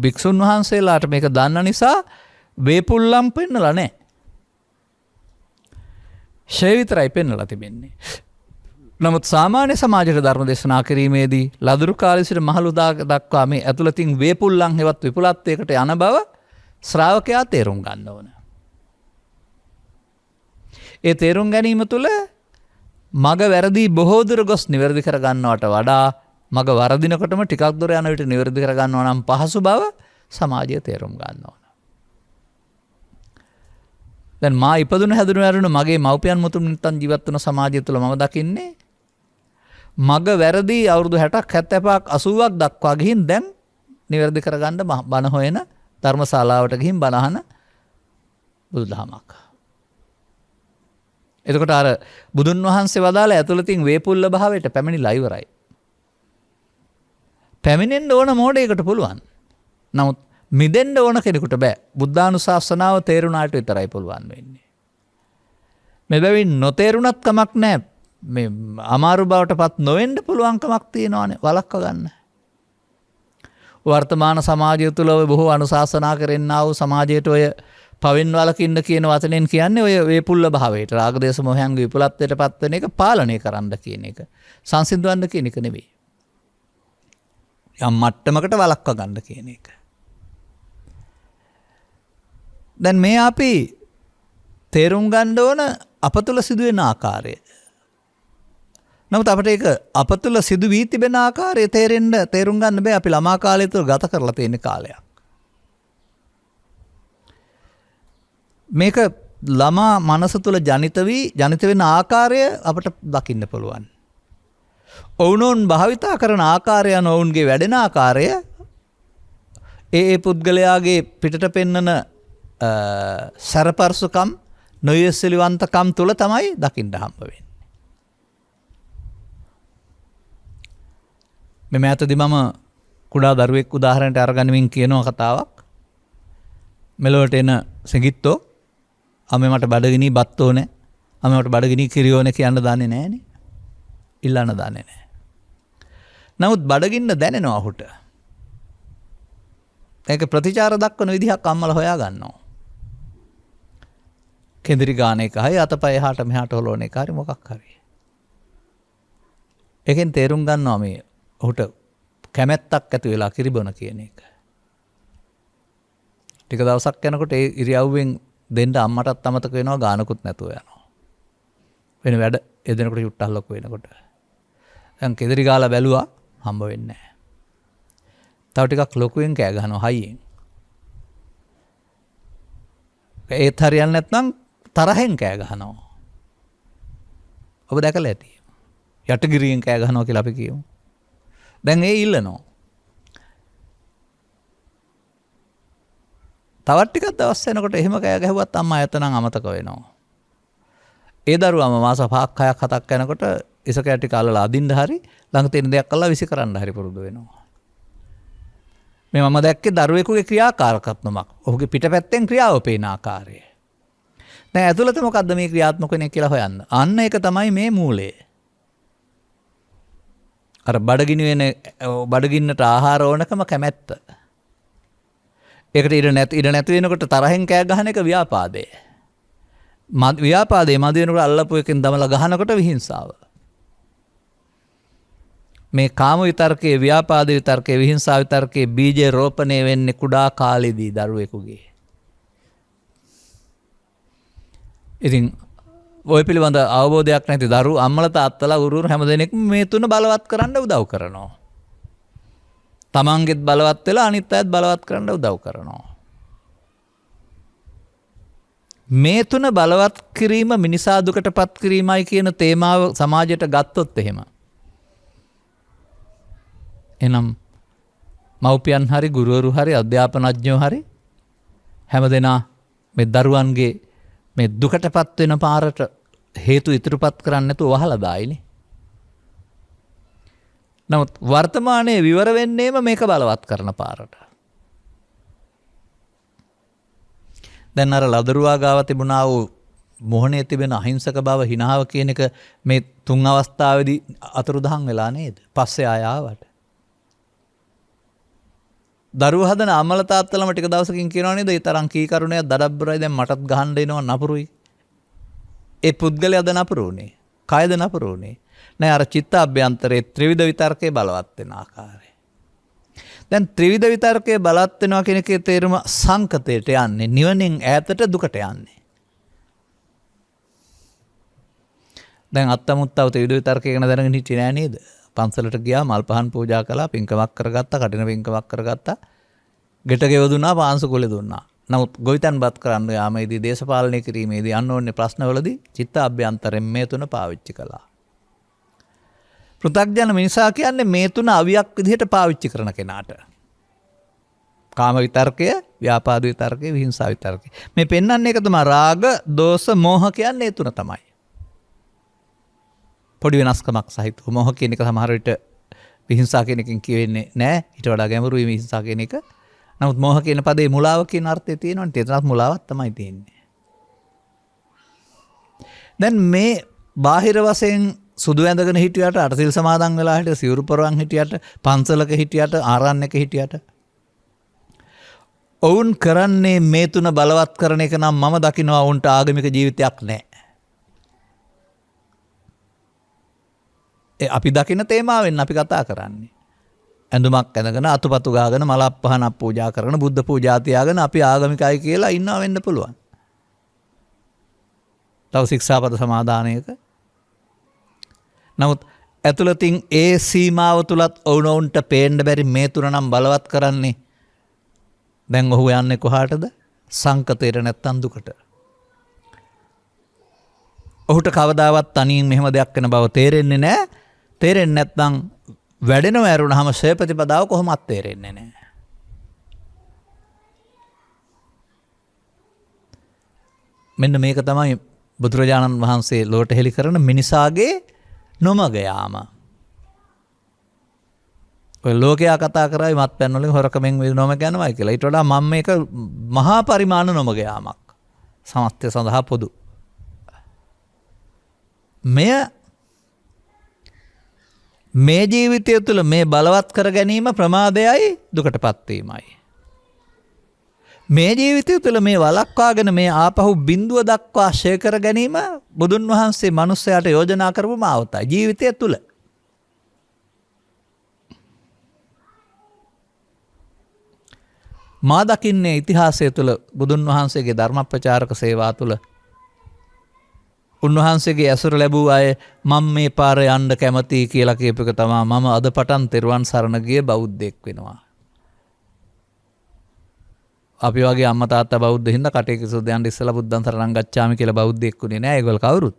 භික්ෂුන් වහන්සේලාට මේක දන්න නිසා වේපුල්ලම් පෙන්නලා නැහැ. ෂේ විතරයි පෙන්නලා තිබෙන්නේ. නමුත් සාමාන්‍ය සමාජයට ධර්ම දේශනා කිරීමේදී ලදරු කාලේ සිට මහලු දක්වා මේ ඇතුළතින් වේපුල්ලම් හෙවත් විපුලත්වයකට යන බව ශ්‍රාවකයා තේරුම් ගන්න ඕන. ඒ තේරුම් ගැනීම තුළ මග වැරදි බොහෝ දුර ගොස් නිවැරදි කර ගන්නවට වඩා මග වරදිනකොටම ටිකක් දුර යන විට නිවැරදි කර ගන්නවා නම් පහසු බව සමාජය තේරුම් ගන්න ඕන. දැන් මා ඉපදුන හැදුණු වැරුණු මගේ මව්පියන් මුතුන් මිත්තන් ජීවත් වන සමාජය තුළ මම දකින්නේ මග වැරදි අවුරුදු 60ක් 70ක් 80ක් දක්වා ගිහින් දැන් නිවැරදි කරගන්න බණ හොයන ධර්මශාලාවට ගිහින් බණ අහන බුදුදහමක්. එතකොට අර බුදුන් වහන්සේ වදාළ ඇතුළතින් වේපුල්ල භාවයට පැමිණිලා ඉවරයි. පැමිණෙන්න ඕන මෝඩයකට පුළුවන්. නමුත් මිදෙන්න ඕන කෙනෙකුට බෑ. බුද්ධානුශාසනාව තේරුණාට විතරයි පුළුවන් වෙන්නේ. මෙබැවින් නොතේරුණත් කමක් නැහැ. මේ අමාරු බවට පත් නොවෙන්න පුළුවන් කමක් තියෙනවානේ වළක්ව ගන්න. වර්තමාන සමාජය තුළ ඔය බොහෝ අනුශාසනා කරන්නා වූ සමාජයට ඔය පවෙන් වලකින්න කියන වචනෙන් කියන්නේ ඔය වේපුල්ල භාවයට රාග දේශ මොහයන්ගේ විපුලත්වයට පත් වෙන එක පාලනය කරන්න කියන එක. සංසිඳවන්න කියන එක නෙවෙයි. යම් මට්ටමකට වළක්ව ගන්න කියන එක. දැන් මේ අපි තේරුම් ගන්න ඕන අප තුළ සිදුවෙන ආකාරය. නමුත් අපට ඒක අප තුළ සිදු වී තිබෙන ආකාරය තේරුම් ගන්න බෑ අපි ළමා කාලය තුළ ගත කරලා තියෙන කාලයක්. මේක ළමා මනස තුළ ජනිත වෙන ආකාරය අපට දකින්න පුළුවන්. ඔවුනොවුන් භාවිතා කරන ආකාරය යන ඔවුන්ගේ වැඩෙන ආකාරය ඒ පුද්ගලයාගේ පිටට පෙන්නන සැරපර්සුකම් නොයසිලිවන්තකම් තුළ තමයි දකින්න හම්බ වෙන්නේ. මෙම ඇතදි මම කුඩා දරුවෙක් උදාහරණයට අරගනිමින් කියනවා කතාවක්. මෙලොවට එන සෙගිත්තෝ අම මට බඩගිනි බත් ඕනේ, අම මට බඩගිනි කිරි ඕනේ කියන්න දන්නේ නැහනේ. ඉල්ලන්න දන්නේ නැහැ. නමුත් බඩගින්න දැනෙනවා ඔහුට. ඒක ප්‍රතිචාර දක්වන විදිහක් අම්මලා හොයා ගන්නවා. කෙඳිරි ගාන එක හරි අතපය එහාට මෙහාට හොලවන එක හරි මොකක් හරි. ඒකෙන් තේරුම් ගන්නවා මේ ඔහුට කැමැත්තක් ඇති වෙලා කිරි බොන කියන එක. ටික දවසක් යනකොට ඒ ඉරියව්වෙන් දෙන්න අම්මටත් අමතක වෙනවා ගානකුත් නැතුව යනවා. වෙන වැඩ එදෙනකොට යුට්ටක් ලොකු වෙනකොට. දැන් කෙඳිරි ගාලා බැලුවා හම්බ වෙන්නේ නැහැ. තව ටිකක් ලොකුවෙන් කෑ ගහනවා හයියෙන්. ඒත් හරියන්නේ නැත්නම් තරහෙන් කෑ ගහනවා. ඔබ දැකලා ඇති. යටගිරියෙන් කෑ ගහනවා කියලා අපි කියමු. දැන් ඒ ඉල්ලනවා. තවත් ටිකක් දවස් යනකොට එහෙම කෑ ගැහුවත් අම්මා එතනන් අමතක වෙනවා. ඒ දරුවාම මාස 5ක් 6ක් 7ක් යනකොට ඉසක ටික අල්ලලා අදින්න හරි ළඟ තියෙන දෙයක් අල්ලලා විසි කරන්න හරි පුරුදු වෙනවා. මේ මම දැක්කේ දරුවෙකුගේ ක්‍රියාකාරකත්වයක්. ඔහුගේ පිටපැත්තෙන් ක්‍රියාව පේන ආකාරය. දැන් ඇතුළත මොකද්ද මේ ක්‍රියාත්මක වෙන්නේ කියලා හොයන්න. අන්න ඒක තමයි මේ මූලය. අර බඩගින්නට ආහාර ඕනකම කැමැත්ත. ඒකට ඉඩ නැති වෙනකොට තරහෙන් කෑ ගහන එක ව්‍යාපාදය. ව්‍යාපාදේ මදි වෙනකොට අල්ලපු එකෙන් දමලා ගහනකොට විහිංසාව. මේ කාම විතර්කයේ ව්‍යාපාද විතර්කයේ විහිංසා විතර්කයේ බීජ රෝපණය වෙන්නේ කුඩා කාලේදී දරුවෙකුගේ. ඉතින් ඔය පිළිබඳ අවබෝධයක් නැති දරු අම්මලා තාත්තලා උරුරු හැමදෙනෙක්ම මේ තුන බලවත් කරන්න උදව් කරනවා. තමන්ගෙත් බලවත් වෙලා අනිත් අයත් බලවත් කරන්න උදව් කරනවා. මේ තුන බලවත් කිරීම මිනිසා දුකටපත් කිරීමයි කියන තේමාව සමාජයට ගත්තොත් එහෙම. එනම් මව්පියන් හරි ගුරුවරු හරි අධ්‍යාපනඥයෝ හරි හැමදෙනා මේ දරුවන්ගේ මේ දුකටපත් වෙන පාරට හේතු ඉදිරිපත් කරන්න නැතුව වහලා දායිනේ. නමුත් වර්තමානයේ විවර වෙන්නේම මේක බලවත් කරන පාරට. දැන් අර ලදරුවා ගාව තිබුණා වූ මොහොනේ තිබෙන අහිංසක බව හිනාව කියන එක මේ තුන් අවස්ථාවේදී අතුරුදහන් වෙලා නේද? පස්සේ ආවට. දරුවෝ හදන අම්මලා තාත්තලාම ටික දවසකින් කියනවා නේද? "ඒ තරම් කීකරුණයක් දඩබ්බරයි දැන් මටත් ගහන්න එනවා නපුරුයි." ඒ පුද්ගලයාද නපුරුනේ? කයද නපුරුනේ? නෑ අර චිත්ත අභ්‍යන්තරයේ ත්‍රිවිධ විතර්කයේ බලවත් වෙන ආකාරය. දැන් ත්‍රිවිධ විතර්කයේ බලවත් වෙනවා කියන එකේ තේරුම සංකතයට යන්නේ, නිවනින් ඈතට දුකට යන්නේ. දැන් අත්තමුත්තව ත්‍රිවිධ විතර්කය ගැන දැනගෙන හිටියේ නෑ නේද? පන්සලට ගියා, මල් පහන් පූජා කළා, පින්කමක් කරගත්තා, කටින පින්කමක් කරගත්තා, ගෙට ගෙව දුන්නා, පාංශු කුලේ දුන්නා. නමුත් ගොවිතැන්පත් කරන්න යාමේදී දේශපාලනය කිරීමේදී අන්නෝන්නේ ප්‍රශ්නවලදී චිත්ත අභ්‍යන්තරයෙන් මේ තුන පාවිච්චි කළා. පෘථග්ජන මිනිසා කියන්නේ මේ තුන අවියක් විදිහට පාවිච්චි කරන කෙනාට. කාම විතර්කය, ව්‍යාපාද විතර්කය, විහිංසා විතර්කය. මේ පෙන්වන්නේ එක තමයි රාග, දෝෂ, මෝහ කියන්නේ ඒ තුන තමයි. පොඩි වෙනස්කමක් සහිතව. මෝහ කියන එක සමහර විට විහිංසා කියන එකෙන් කියවෙන්නේ නැහැ. ඊට වඩා ගැඹුරුයි විහිංසා කියන එක. නමුත් මෝහ කියන පදේ මුලාව කියන අර්ථය තියෙනවනේ. එතනත් මුලාවක් තමයි තියෙන්නේ. දැන් මේ බාහිර වශයෙන් සුදු ඇඳගෙන හිටියට, අටසිල් සමාදන් වෙලා හිටියට, සිවුරු පොරවන් හිටියට, පන්සලක හිටියට, ආරණ්‍යක හිටියට ඔවුන් කරන්නේ මේ තුන බලවත් කරන එක නම් මම දකිනවා ඔවුන්ට ආගමික ජීවිතයක් නැහැ. අපි දකින තේමාවෙන් අපි කතා කරන්නේ. ඇඳුමක් ඇඳගෙන අතුපතු ගාගෙන මලක් පහනක් පූජා කරගෙන බුද්ධ පූජා තියාගෙන අපි ආගමිකයි කියලා ඉන්නවා වෙන්න පුළුවන්. තව ශික්ෂාපද සමාදානයක. නමුත් ඇතුළතින් ඒ සීමාව තුලත් ඔවුනොවුන්ට පේන්න බැරි මේ තුන නම් බලවත් කරන්නේ. දැන් ඔහු යන්නේ කොහාටද? සංකතයට නැත්තම් දුකට. ඔහුට කවදාවත් තනියෙන් මෙහෙම දෙයක් වෙන බව තේරෙන්නේ නැහැ. තේරෙන්නේ නැත්නම් වැඩෙනව ඇරුණාම ශේ ප්‍රතිපදාව කොහොමවත් තේරෙන්නේ නැහැ. මෙන්න මේක තමයි බුදුරජාණන් වහන්සේ ලෝට හෙළි කරන මිනිසාගේ නොමග යාම. ඔය ලෝකයා කතා කරයි මත්පැන් වලින් හොරකමෙන් නොමග යනවා කියලා. ඊට වඩා මම මේක මහා පරිමාණ නොමග යාමක්. සමස්තය සඳහා පොදු. මේ ජීවිතය තුළ මේ බලවත් කර ගැනීම ප්‍රමාදයයි, දුකටපත් වීමයි. මේ ජීවිතය තුළ මේ වළක්වාගෙන මේ ආපහු බිඳුව දක්වා ෂේ කර ගැනීම බුදුන් වහන්සේ මනුස්සයාට යෝජනා කරපු මාවතයි ජීවිතය තුළ. මා දකින්නේ ඉතිහාසය තුළ බුදුන් වහන්සේගේ ධර්ම ප්‍රචාරක සේවා තුළ උන්වහන්සේගේ ඇසුර ලැබූ අය මම මේ පාර යන්න කැමතියි කියලා කියපු එක තමයි මම අද පටන් තෙරුවන් සරණ ගිය බෞද්ධයෙක් වෙනවා. අපි වගේ අම්මා තාත්තා බෞද්ධ හින්දා කටේක සුද්ධයන් ඉස්සලා බුද්ධං සරණං ගච්ඡාමි කියලා බෞද්ධයෙක් උනේ නෑ. ඒගොල්ලෝ කවුරුත්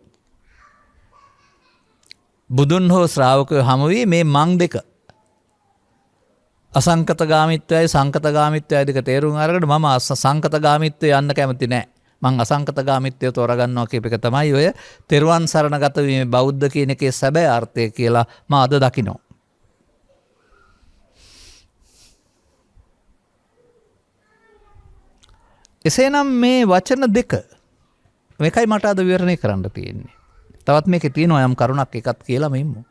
බුදුන් හෝ ශ්‍රාවකයෝ හමු වී මේ මං දෙක අසංකතගාමිත්වයයි සංකතගාමිත්වයයි දෙක තේරුම් අරගෙන මම සංකතගාමිත්වය යන්න කැමති නෑ. මං අසංකතගාමිත්වය තෝරගන්නවා කියප එක තමයි ඔය තෙරුවන් සරණගත වීම බෞද්ධ කියන එකේ සැබෑ අර්ථය කියලා මම අද දකිනවා. එසේනම් මේ වචන දෙක මේකයි මට අද විවරණය කරන්න තියෙන්නේ. තවත් මේකේ තියෙනවා යම් කරුණක් එකක් කියලා මෙන්න.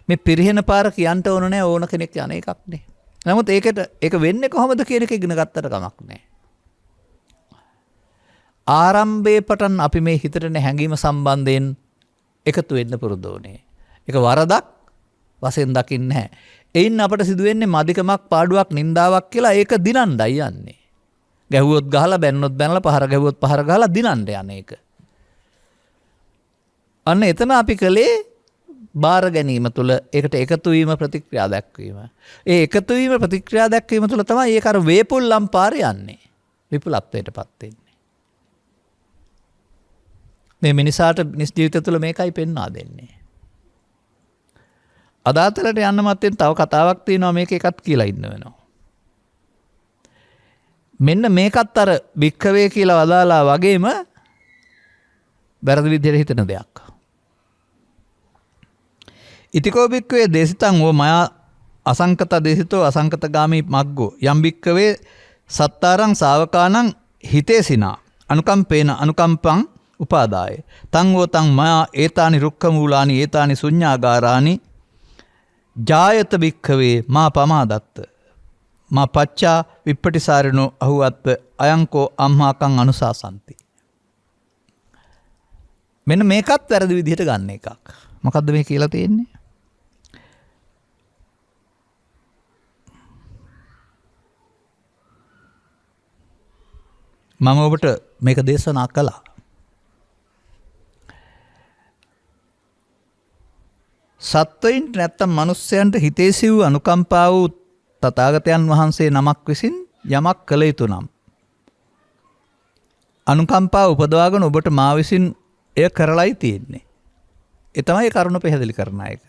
මේ පිරිහෙන පාර කියන්න ඕන නෑ, ඕන කෙනෙක් යන එකක් නේ. නමුත් ඒක වෙන්නේ කොහොමද කියන එක ඉගෙන ගත්තට කමක් නෑ. ආරම්භයේ පටන් අපි මේ හිතට හැඟීම සම්බන්ධයෙන් එකතු වෙන්න පුරුදු වුණේ. ඒක වරදක් වශයෙන් දකින්නේ නැහැ. එයින් අපට සිදුවෙන්නේ මදිකමක්, පාඩුවක්, නින්දාවක් කියලා ඒක දිනන්නයි යන්නේ. ගැහුවොත් ගහලා, බැන්නොත් බැනලා, පහර ගැහුවොත් පහර ගහලා දිනන්න යන එක. අන්න එතන අපි කලේ බාර ගැනීම තුළ ඒකට එකතු වීම, ප්‍රතික්‍රියා දැක්වීම. ඒ එකතු වීම, ප්‍රතික්‍රියා දැක්වීම තුළ තමයි ඒක අර වේපුල්ලම් පාරේ යන්නේ. විපුලත්වයටපත් වෙන්නේ. මේ මිනිසාට මිනිස් ජීවිතය තුළ මේකයි පෙන්වා දෙන්නේ. අදාතලට යන්න මත්තෙන් තව කතාවක් තියෙනවා, මේක එකත් කියලා ඉන්න වෙනවා. මෙන්න මේකත් අර භික්ඛවේ කියලා වදාලා වගේම වැරදි විදිහට හිතන දෙයක්. ඉතිකෝ භික්ඛවේ දේශිතං වූ මයා අසංකත දේශිතෝ අසංකතගාමී මග්ගෝ යම් භික්ඛවේ සත්තාරං ශාවකානං හිතේසිනා අනුකම්පේන අනුකම්පං උපාදාය තං වෝතං මයා ඒතානි රුක්ඛ මූලානි ඒතානි ශුඤ්ඤාගාරානි ජායත භික්ඛවේ මා පමාදත්ත. මා පච්චා විප්පටිසාරිනෝ අහුවත්ව අයංකෝ අම්මාකං අනුශාසන්ති. මෙන්න මේකත් වැරදි විදිහට ගන්න එකක්. මොකද්ද මේ කියලා තියෙන්නේ? මම ඔබට මේක දේශනා කළා. සත්වයින්ට නැත්තම් මනුස්සයන්ට හිතේසි වූ අනුකම්පා වූ තථාගතයන් වහන්සේ නමක් විසින් යමක් කළ යුතු නම් අනුකම්පා උපදවාගෙන ඔබට මා විසින් එය කරලයි තියෙන්නේ. ඒ තමයි කරුණ පැහැදිලි කරන එක.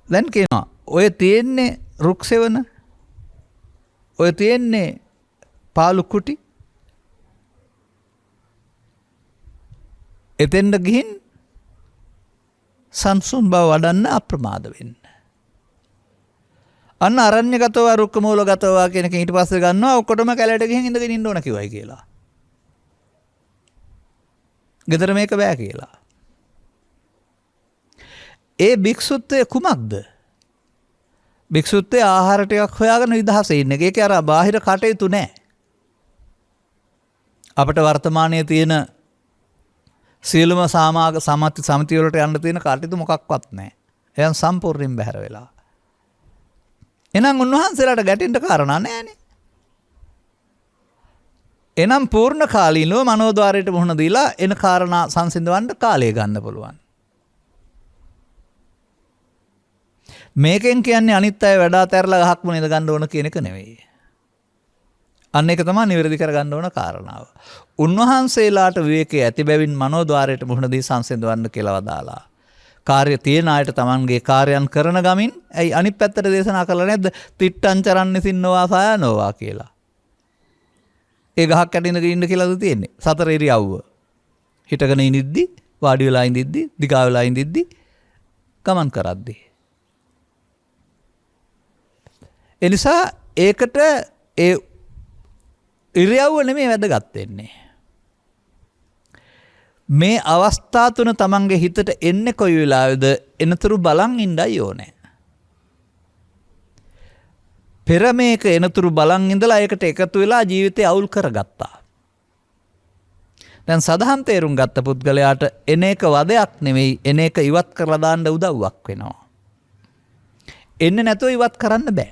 දැන් කියනවා ඔය තියෙන්නේ රුක් සෙවන, ඔය තියෙන්නේ පාලු කුටි. එතෙන්ට ගිහින් සංසුන් බව වඩන්න අප්‍රමාද වෙන්න. අන්න අරණ්‍යගතව රුක්ක මූලගතව කියන එක ඊට පස්සේ ගන්නවා ඔක්කොටම කැලේට ගිහින් ඉඳගෙන ඉන්න ඕන කිව්වයි කියලා. ගෙදර මේක බෑ කියලා. ඒ භික්ෂුත්වය කුමක්ද? භික්ෂුත්වය ආහාර ටිකක් හොයාගෙන නිදහසේ ඉන්න එක. ඒක අර බාහිර කටයුතු නෑ. අපිට වර්තමානයේ තියෙන සියලුම සමිති වලට යන්න තියෙන කටයුතු මොකක්වත් නැහැ. එයන් සම්පූර්ණයෙන් බැහැර වෙලා. එහෙනම් උන්වහන්සේලාට ගැටෙන්න කාරණා නැහැනේ. එනම් පූර්ණ කාලීනව මනෝද්වාරයට මුහුණ දීලා එන කාරණා සංසිඳවන්න කාලය ගන්න පුළුවන්. මේකෙන් කියන්නේ අනිත් අය වැඩ අතහැරලා ගහක් මුනේද ගන්න ඕන කියන එක නෙවෙයි. අන්න ඒක තමයි නිවැරදි කරගන්න ඕන කාරණාව. උන්වහන්සේලාට විවේකයේ ඇති බැවින් මනෝද්වාරයට මුහුණ දී සංසිඳවන්න කියලා වදාලා. කාර්ය තියෙන අයට තමන්ගේ කාර්යයන් කරන ගමින් ඇයි අනිත් පැත්තට දේශනා කළා නැද්ද? තිට්ටං චරන්නේ සින්නෝවා සායනෝවා කියලා. ඒ ගහක් යට ඉඳගෙන කියලාද තියෙන්නේ? සතර ඉරියව්ව. හිටගෙන ඉඳිද්දි, වාඩි වෙලා ඉඳිද්දි, දිගා වෙලා ඉඳිද්දි ගමන් කරද්දී. එනිසා ඒකට ඒ ඉරියව්ව නෙමෙයි වැදගත් වෙන්නේ. මේ අවස්ථා තුන තමන්ගේ හිතට එන්නේ කොයි වෙලාවේද? එනතුරු බලන් ඉඳයි ඕනේ. පෙර මේක එනතුරු බලන් ඉඳලා ඒකට එකතු වෙලා ජීවිතය අවුල් කරගත්තා. දැන් සදහම් තේරුම් ගත්ත පුද්ගලයාට එන එක වදයක් නෙවෙයි, එන එක ඉවත් කරලා දාන්න උදව්වක් වෙනවා. එන්නේ නැතුව ඉවත් කරන්න බෑ.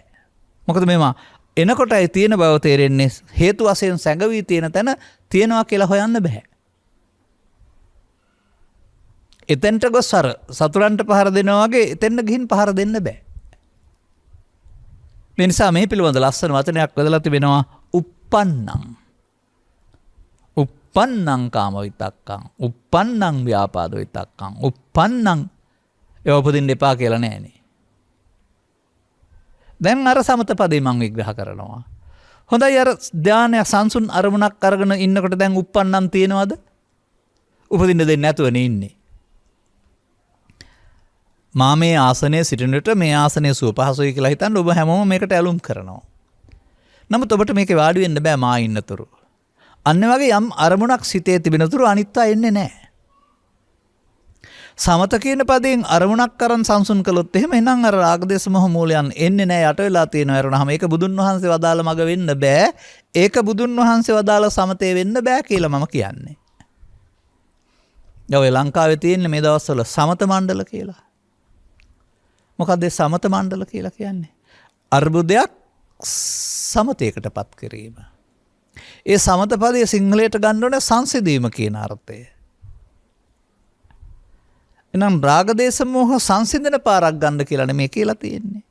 මොකද මේවා එනකොටයි තියෙන බව තේරෙන්නේ. හේතු වශයෙන් සැඟවී තියෙන තැන තියෙනවා කියලා හොයන්න බෑ. එතෙන්ට ගොස් අර සතුරන්ට පහර දෙනවා වගේ එතෙන්ට ගිහින් පහර දෙන්න බෑ. මේ නිසා මේ පිළිබඳ ලස්සන වචනයක් වැදලා තිබෙනවා. uppannam. uppannam කාම විතක්කං. uppannam ව්‍යාපාද විතක්කං. uppannam ඒව උපදින්න එපා කියලා නෑනේ. දැන් අර සමත පදේ මම විග්‍රහ කරනවා. හොඳයි අර ධානය සංසුන් අරමුණක් අරගෙන ඉන්නකොට දැන් uppannam තියෙනවද? උපදින්න දෙන්නේ නැතුවනේ ඉන්නේ. මා මේ ආසනයේ සිටින විට මේ ආසනය සුවපහසුයි කියලා හිතන්න ඔබ හැමෝම මේකට ඇලුම් කරනවා. නමුත් ඔබට මේකේ වාඩි වෙන්න බෑ මා ඉන්නතුරු. අන්න වගේ යම් අරමුණක් සිතේ තිබෙනතුරු අනිත් අය එන්නේ නැහැ. සමත කියන පදයෙන් අරමුණක් කරන් සංසුන් කළොත් එහෙම එනං අර රාගදේශ මොහ මූලයන් එන්නේ නැහැ, යට වෙලා තියෙනවා. වරුණාම ඒක බුදුන් වහන්සේ වදාළ මග වෙන්න බෑ. ඒක බුදුන් වහන්සේ වදාළ සමතේ වෙන්න බෑ කියලා මම කියන්නේ. ඔය ලංකාවේ තියෙන මේ දවස්වල සමත මණ්ඩල කියලා. මොකක්ද සමත මණ්ඩල කියලා කියන්නේ? අර්බුදයක් සමතයකට පත් කිරීම. ඒ සමත පදයේ සිංහලයට ගන්න ඕනේ සංසිඳීම කියන අර්ථය. එනම් රාගදේශ මොහ සංසිඳන පාරක් ගන්න කියලා නෙමෙයි කියලා තියෙන්නේ.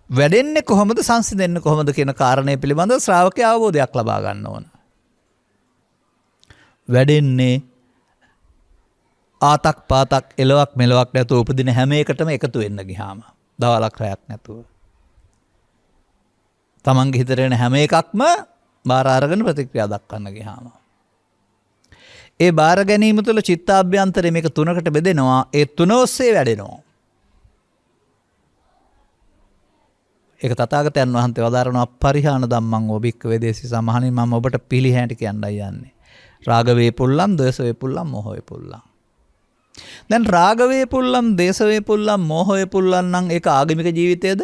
වැඩෙන්නේ කොහොමද, සංසිඳෙන්නේ කොහොමද කියන කාරණය පිළිබඳව ශ්‍රාවකයා අවබෝධයක් ලබා ගන්න ඕන. වැඩෙන්නේ ආතක් පාතක් එලවක් මෙලවක් නැතුව උපදින හැම එකටම එකතු වෙන්න ගියාම, දවලක් රැයක් නැතුව තමන්ගේ හිතට එන හැම එකක්ම බාර අරගෙන ප්‍රතික්‍රියා දක්වන්න ගියාම, ඒ බාර ගැනීම තුළ චිත්තාභ්‍යන්තරේ මේක තුනකට බෙදෙනවා. ඒ තුන ඔස්සේ වැඩෙනවා. ඒක තථාගතයන් වහන්සේ වදාරනවා පරිහාන ධම්මං ඔබික්ක වේදේසි සමහණින් මම ඔබට පිළිහැන්ට කියන්නයි යන්නේ. රාග වේපුල්ලම්, ද්වේෂ වේපුල්ලම්, මොහ වේපුල්ලම්. දැන් රාගවේ පුල්ලම්, දේශවේ පුල්ලම්, මෝහවේ පුල්ලම් නම් ඒක ආගමික ජීවිතයේද?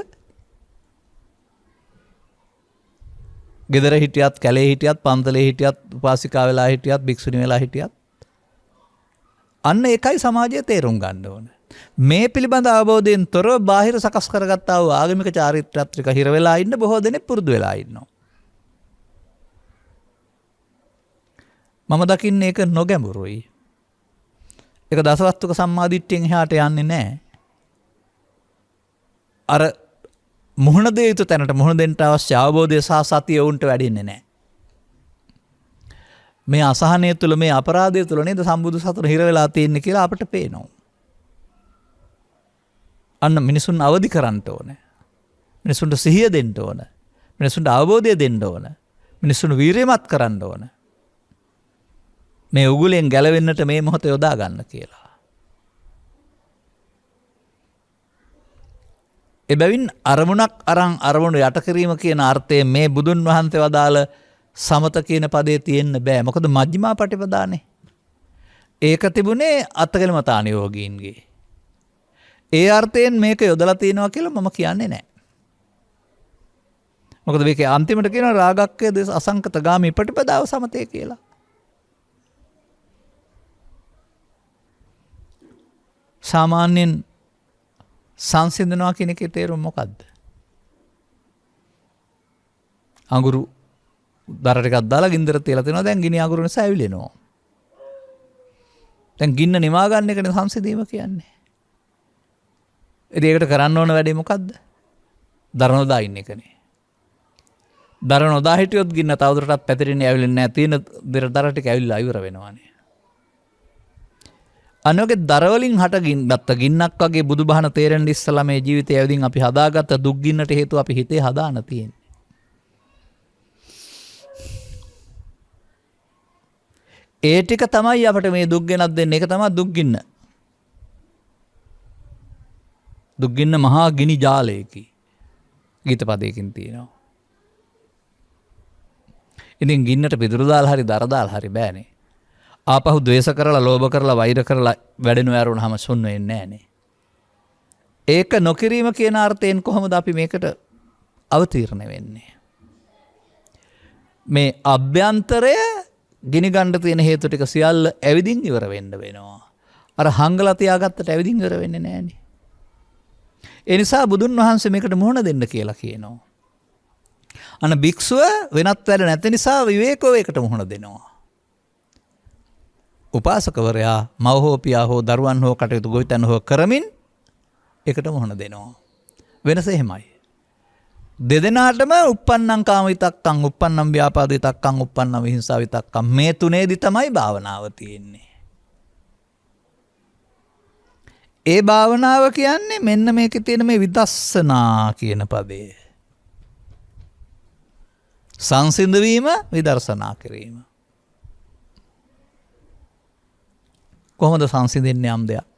ගෙදර හිටියත්, කැලේ හිටියත්, පන්තලේ හිටියත්, උපාසිකා වෙලා හිටියත්, භික්ෂුණී වෙලා හිටියත් අන්න ඒකයි සමාජය තේරුම් ගන්න ඕන. මේ පිළිබඳ අවබෝධයෙන් තොරව බාහිර සකස් කරගත්තා වූ ආගමික චාරිත්‍රාත්‍රික හිර වෙලා ඉන්න බොහෝ දෙනෙක් පුරුදු වෙලා ඉන්නවා. මම දකින්නේ ඒක නොගැඹුරුයි. ඒක දසවස්තුක සම්මාදිට්ඨියෙන් එහාට යන්නේ නැහැ. අර මුහුණ දෙය යුතු තැනට මුහුණ දෙන්න අවශ්‍ය අවබෝධය සහ සතිය උන්ට වැඩින්නේ නැහැ. මේ අසහනය තුළ, මේ අපරාධය තුළ නේද සම්බුදු සසුන හිර වෙලා තියෙන්නේ කියලා අපට පේනවා. අන්න මිනිසුන් අවදි කරන්න ඕනේ. මිනිසුන්ට සිහිය දෙන්න ඕන. මිනිසුන්ට අවබෝධය දෙන්න ඕන. මිනිසුන් වීරියමත් කරන්න ඕන. මේ උගුලෙන් ගැලවෙන්නට මේ මොහොත යොදා ගන්න කියලා. එබැවින් අරමුණක් අරන් අරමුණු යට කිරීම කියන අර්ථයෙන් මේ බුදුන් වහන්සේ වදාළ සමත කියන පදේ තියෙන්න බෑ. මොකද මජ්ක්‍ධිමා පටිපදානේ. ඒක තිබුණේ අත්කලමතාන යෝගීන්ගේ. ඒ අර්ථයෙන් මේක යොදලා තියෙනවා කියලා මම කියන්නේ නැහැ. මොකද මේකේ අන්තිමට කියනවා රාගක්කය දේශ අසංකත ගාමී ප්‍රතිපදාව සමතේ කියලා. සාමාන්‍යයෙන් සංසිඳනවා කියන එකේ තේරුම මොකද්ද? අඟුරු දර ටිකක් දාලා ගින්දර තියලා තිනවා. දැන් ගිනි අඟුරු නිසා ඇවිලෙනවා. දැන් ගින්න නිවා ගන්න එකනේ සංසිඳීම කියන්නේ. ඉතින් ඒකට කරන්න ඕන වැඩේ මොකද්ද? දර නොදා ඉන්න එකනේ. දර නොදා හිටියොත් ගින්න තවදුරටත් පැතිරෙන්නේ ඇවිලෙන්නේ නැහැ. තියෙන දර ටික ඇවිල්ලා ඉවර වෙනවානේ. අනෝගේ දරවලින් හටගත්ත ගින්නක් වගේ බුදුබහන තේරෙන්න ඉස්සලා මේ ජීවිතය ඇවිදින් අපි හදාගත්ත දුක් ගින්නට හේතුව අපි හිතේ හදාන තියෙන්නේ. ඒ ටික තමයි අපිට මේ දුක් ගෙනත් දෙන්නේ. ඒක තමයි දුක් ගින්න. දුක් ගින්න මහා ගිනි ජාලයකි. ගීතපදයකින් තියෙනවා. ඉතින් ගින්නට පිදුරු දාලා හරි දර දාලා හරි බෑනේ. ආපහු ද්වේෂ කරලා, ලෝභ කරලා, වෛර කරලා වැඩෙනව ඇරුණාම සොන්න වෙන්නේ නැහනේ. ඒක නොකිරීම කියන අර්ථයෙන් කොහොමද අපි මේකට අවතීර්ණ වෙන්නේ? මේ අභ්‍යන්තරය ගිනි ගන්න තියෙන හේතු ටික සියල්ල ඇවිදින් ඉවර වෙන්න වෙනවා. අර හංගලා තියාගත්තට ඇවිදින් ඉවර වෙන්නේ නැහනේ. ඒ නිසා බුදුන් වහන්සේ මේකට මුහුණ දෙන්න කියලා කියනවා. අන භික්ෂුව වෙනත් වැඩ නැති නිසා විවේකව ඒකට මුහුණ දෙනවා. උපාසකවරයා මව හෝ පියා හෝ දරුවන් හෝ කටයුතු ගොවිතැන හෝ කරමින් ඒකට මුහුණ දෙනවා. වෙනස එහෙමයි. දෙදෙනාටම uppannam කාම විතක්කං, uppannam ව්‍යාපාද විතක්කං, uppannam විහිංසා විතක්කං, මේ තුනේදි තමයි භාවනාව තියෙන්නේ. ඒ භාවනාව කියන්නේ මෙන්න මේකේ තියෙන මේ විදර්ශනා කියන පදේ. සංසිඳ වීම, විදර්ශනා කිරීම. කොහොමද සංසිඳෙන්නේ යම් දෙයක්?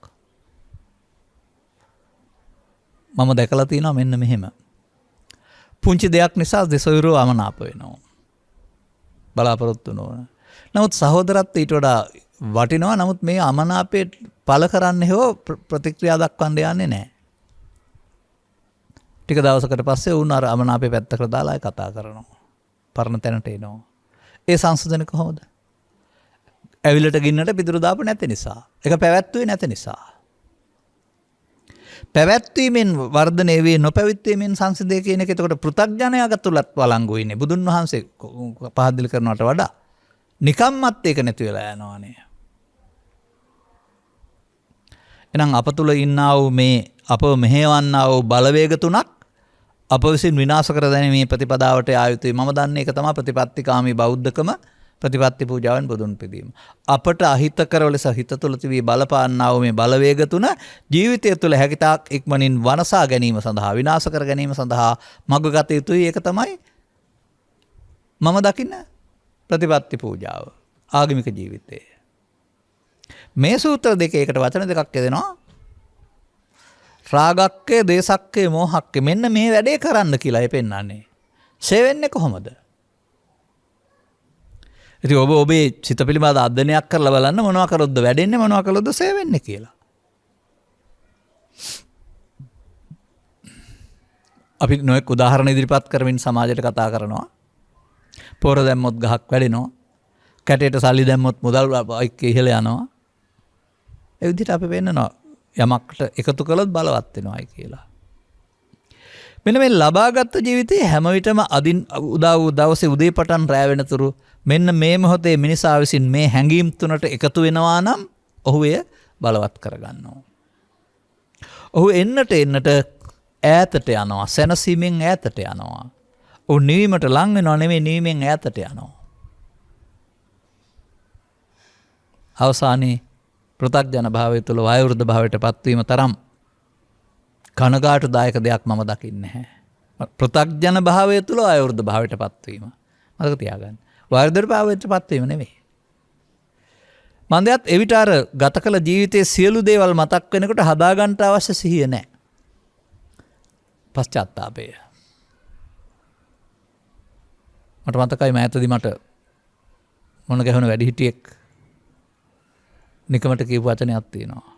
මම දැකලා තියෙනවා මෙන්න මෙහෙම. පුංචි දෙයක් නිසා දෙසොයුරෝ අමනාප වෙනවා. බලාපොරොත්තු නොවන. නමුත් සහෝදරත් ඊට වඩා වටිනවා. නමුත් මේ අමනාපේ පළ කරන්නේ හෝ ප්‍රතික්‍රියා දක්වන්න යන්නේ නැහැ. ටික දවසකට පස්සේ උන් අර අමනාපේ පැත්තකට දාලා කතා කරනවා. පරණ තැනට එනවා. ඒ සංසෝධන කොහොමද? ඇවිලට ගින්නට පිදුරු දාපු නැති නිසා. ඒක පැවැත්වුවේ නැති නිසා. පැවැත්වීමෙන් වර්ධනය වේ, නොපැවැත්වීමෙන් සංසිඳේ කියන එක එතකොට පෘථග්ජනයාගත තුලත් වළංගු වෙන්නේ. බුදුන් වහන්සේ පහදලි කරනවට වඩා නිකම්මත් ඒක නැති වෙලා යනවානේ. එහෙනම් අප තුල ඉන්නා වූ මේ අපව මෙහෙවන්නා වූ බලවේග තුනක් අප විසින් විනාශ කර දැමීමේ ප්‍රතිපදාවට ආයුතුයි. මම දන්නේ ඒක තමයි ප්‍රතිපත්තිකාමී බෞද්ධකම, ප්‍රතිපත්ති පූජාවෙන් බුදුන් පිදීම. අපට අහිතකර ලෙස හිත තුළ තිබී බලපාන්නා වූ මේ බලවේග තුන ජීවිතය තුළ හැකිතාක් ඉක්මනින් වනසා ගැනීම සඳහා, විනාශ කර ගැනීම සඳහා මඟ ගත යුතුයි. ඒක තමයි මම දකින්න ප්‍රතිපත්ති පූජාව, ආගමික ජීවිතය. මේ සූත්‍ර දෙකේ එකට වචන දෙකක් යදෙනවා. රාගක්කේ, දේසක්කේ, මෝහක්කේ. මෙන්න මේ වැඩේ කරන්න කියලා ඒ පෙන්නන්නේ. ෂේ වෙන්නේ කොහොමද? ඉතින් ඔබ ඔබේ චිත්ත පිළිබඳ අධ්‍යයනයක් කරලා බලන්න මොනවා කරොත්ද වැඩෙන්නේ මොනවා කළොත්ද සේ වෙන්නේ කියලා. අපි නොයෙක් උදාහරණ ඉදිරිපත් කරමින් සමාජයට කතා කරනවා. පොර දැම්මොත් ගහක් වැඩෙනවා. කැටේට සල්ලි දැම්මොත් මුදල් ඉහළ යනවා. ඒ විදිහට අපි වෙන්නනවා යමකට එකතු කළොත් බලවත් වෙනවායි කියලා. මෙන්න මේ ලබාගත් ජීවිතේ හැම විටම අදින් උදා වූ දවසේ උදේ පටන් රැ වෙනතුරු මෙන්න මේ මොහොතේ මිනිසා විසින් මේ හැඟීම් තුනට එකතු වෙනවා නම් ඔහු එය බලවත් කරගන්නවා. ඔහු එන්නට ඈතට යනවා. සැනසීමෙන් ඈතට යනවා. ඔහු නිවීමට ලං වෙනවා නෙමෙයි නිවීමෙන් ඈතට යනවා. අවසානයේ පෘථග්ජන භාවය තුළ වයෝවෘද්ධ භාවයට පත්වීම තරම් කනගාටුදායක දෙයක් මම දකින්නේ නැහැ. පෘථග්ජන භාවය තුළ වයෝවෘද්ධ භාවයට පත්වීම. මතක තියාගන්න. වයෝවෘද්ධ භාවයට පත්වීම නෙමෙයි. මන්දයත් එවිට අර ගත කළ ජීවිතයේ සියලු දේවල් මතක් වෙනකොට හදාගන්න අවශ්‍ය සිහිය නැහැ. පශ්චාත්තාපය. මට මතකයි මෑතදී මට මොන ගැහුණ වැඩිහිටියෙක් නිකමට කියපු වචනයක් තියෙනවා.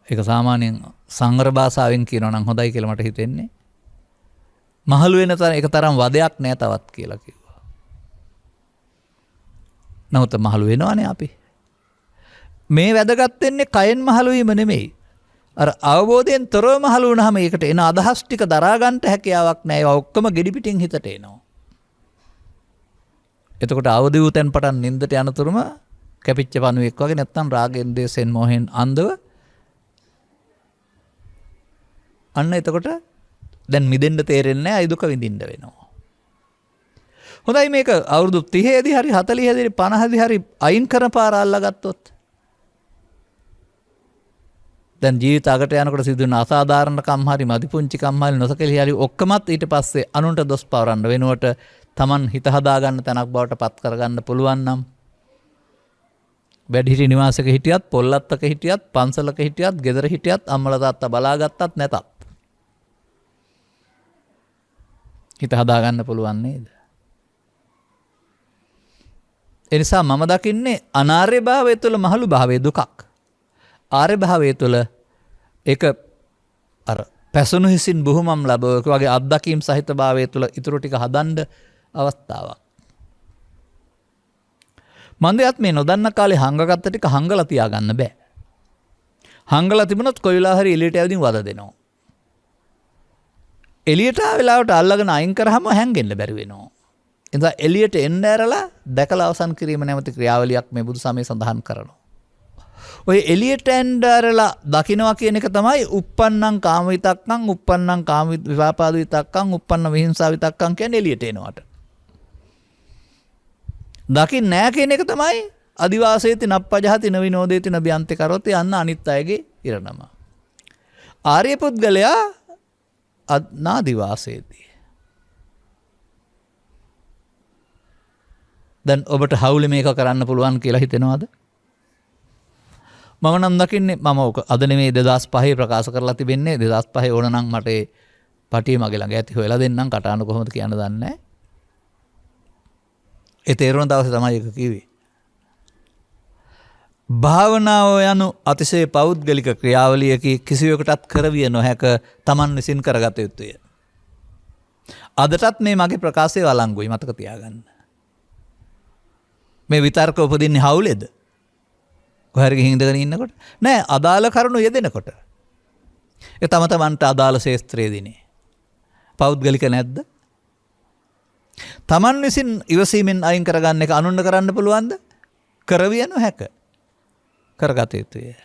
ඒක සාමාන්‍යයෙන් සංවර භාෂාවෙන් කියනවා නම් හොඳයි කියලා මට හිතෙන්නේ. මහලු වෙන එක තරම් වදයක් නෑ තවත් කියලා කිව්වා. නමුත් මහලු වෙනවනේ අපි. මේ වැදගත් වෙන්නේ කයෙන් මහලු වීම නෙමෙයි. අර අවබෝධයෙන් තොරව මහලු වුණාම ඒකට එන අදහස් ටික දරා ගන්නට හැකියාවක් නෑ. ඒවා ඔක්කොම ගෙඩි පිටින් හිතට එනවා. එතකොට අවදි වූ තැන් පටන් නින්දට යනතුරුම කැපිච්ච පණුවෙක් වගේ නැත්තම් රාගෙන් දේශෙන් මොහෙන් අන්දව අන්න එතකොට දැන් මිදෙන්න තේරෙන්නේ නැහැ. අයි දුක විඳින්න වෙනවා. හොඳයි මේක අවුරුදු 30 දී හරි 40 දී 50 දී හරි අයින් කරන පාර අල්ලගත්තොත් දැන් ජීවිත අගට යනකොට සිදුවන අසාධාරණකම් හරි මදිපුංචිකම් හරි නොසකෙලි හරි ඔක්කොමත් ඊට පස්සේ අනුන්ට දොස් පවරන්න වෙනුවට Taman හිත හදාගන්න තැනක් බවට පත් කරගන්න පුළුවන් නම් වැඩිහිටි නිවාසයක හිටියත් පොල්ලත්තක හිටියත් පන්සලක හිටියත් ගෙදර හිටියත් අම්මලා තාත්තා බලාගත්තත් නැතත් හිත හදාගන්න පුළුවන් නේද? ඒ නිසා මම දකින්නේ අනාර්ය භාවය තුළ මහලු භාවයේ දුකක්. ආර්ය භාවය තුළ ඒක අර පැසුණු හිසින් බුහුමම් ලැබුවක වගේ අත්දැකීම් සහිත භාවය තුළ ඊටු ටික හදන්න අවස්ථාවක්. මන්දයත් මේ නොදන්න කාලේ හංගගත්ත ටික හංගලා තියාගන්න බෑ. හංගලා තිබුණොත් කොයි වෙලාව හරි එළියට ඇවිදින් වද දෙනවා. එළියට ආ වෙලාවට අල්ලගෙන අයින් කරාම හැංගෙන්න බැරි වෙනවා. එතන එළියට එන්න ඇරලා දැකලා අවසන් කිරීම නැමැති ක්‍රියාවලියක් මේ බුදු සමයේ සඳහන් කරනවා. ඔය එළියට එන්න ඇරලා දකින්නවා කියන එක තමයි uppannam කාම විතක්කං, uppannam කාම විපාපාද විතක්කං, uppannam විහිංසා විතක්කං කියන්නේ එළියට එනවට. දකින්න නෑ කියන එක තමයි අදිවාසේති නප්පජහති නවිනෝදේති නබියන්ති කරොත් යන්න අනිත් අයගේ ඉරණම. ආර්ය පුද්ගලයා නාදිවාසේති. දැන් ඔබට හවුලේ මේක කරන්න පුළුවන් කියලා හිතෙනවද? මම නම් දකින්නේ මම ඔක අද නෙමෙයි 2005 ප්‍රකාශ කරලා තිබෙන්නේ 2005 ඕන නම් මට ඒ පටිය මගේ ළඟ ඇති හොයලා දෙන්නම් කටහඬ කොහොමද කියන්න දන්නේ නැහැ. ඒ තේරුණ දවසේ තමයි ඒක කිව්වේ. භාවනාව යනු අතිශය පෞද්ගලික ක්‍රියාවලියකි කිසිවෙකුටත් කරවිය නොහැක Taman විසින් කරගත යුතුය. අදටත් මේ මගේ ප්‍රකාශය වළංගුයි මතක තියාගන්න. මේ විතර්ක උපදින්නේ හවුලේද? කොහරි ගිහින් ඉඳගෙන ඉන්නකොට නෑ අදාළ කරුණු යෙදෙනකොට. ඒ තම තමන්ට අදාළ ශේස්ත්‍රයේදීනේ. පෞද්ගලික නැද්ද? Taman විසින් ඉවසීමෙන් අයින් කරගන්න එක අනුන්න කරන්න පුළුවන්ද? කරවිය නොහැක. කරගත යුතුය.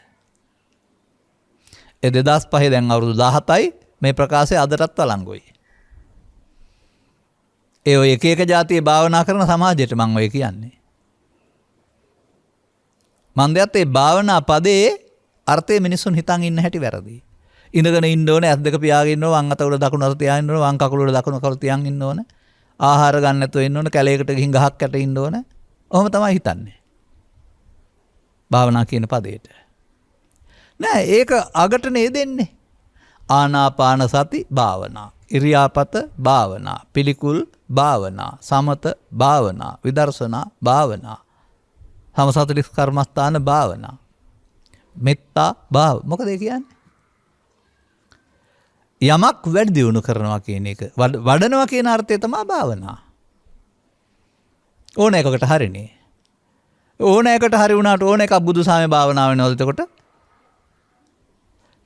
ඒ 2005 දැන් අවුරුදු 17යි මේ ප්‍රකාශය අදටත් වළංගුයි. ඒ ඔය එක එක જાතියේ භාවනා කරන සමාජයට මම ඔය කියන්නේ. මන්දයත් ඒ භාවනා පදේ අර්ථය මිනිසුන් හිතන් ඉන්න හැටි වැරදි. ඉඳගෙන ඉන්න ඕනේ, ඇස් දෙක පියාගෙන ඉන්න ඕනේ, වම් අත උඩ දකුණු අත තියාගෙන ඉන්න ඕනේ, වම් කකුල උඩ දකුණු කකුල තියන් ඉන්න ඕනේ. ආහාර ගන්න නැතුව ඉන්න ඕනේ, කැලේකට ගිහින් ගහක් යට ඉන්න ඕනේ. ඔහොම තමයි හිතන්නේ. භාවනා කියන පදේට. නෑ ඒක අගට නේ දෙන්නේ. ආනාපාන සති භාවනා, ඉරියාපත භාවනා, පිළිකුල් භාවනා, සමත භාවනා, විදර්ශනා භාවනා, සමසතලිස් කර්මස්ථාන භාවනා, මෙත්තා මොකද ඒ කියන්නේ? යමක් වැඩි දියුණු කරනවා කියන එක. වඩනවා කියන අර්ථය තමයි භාවනා. ඕන එකකට හරිනේ. ඕන එකට හරි වුණාට ඕන එකක් බුදුසාමේ භාවනාව වෙනවද එතකොට?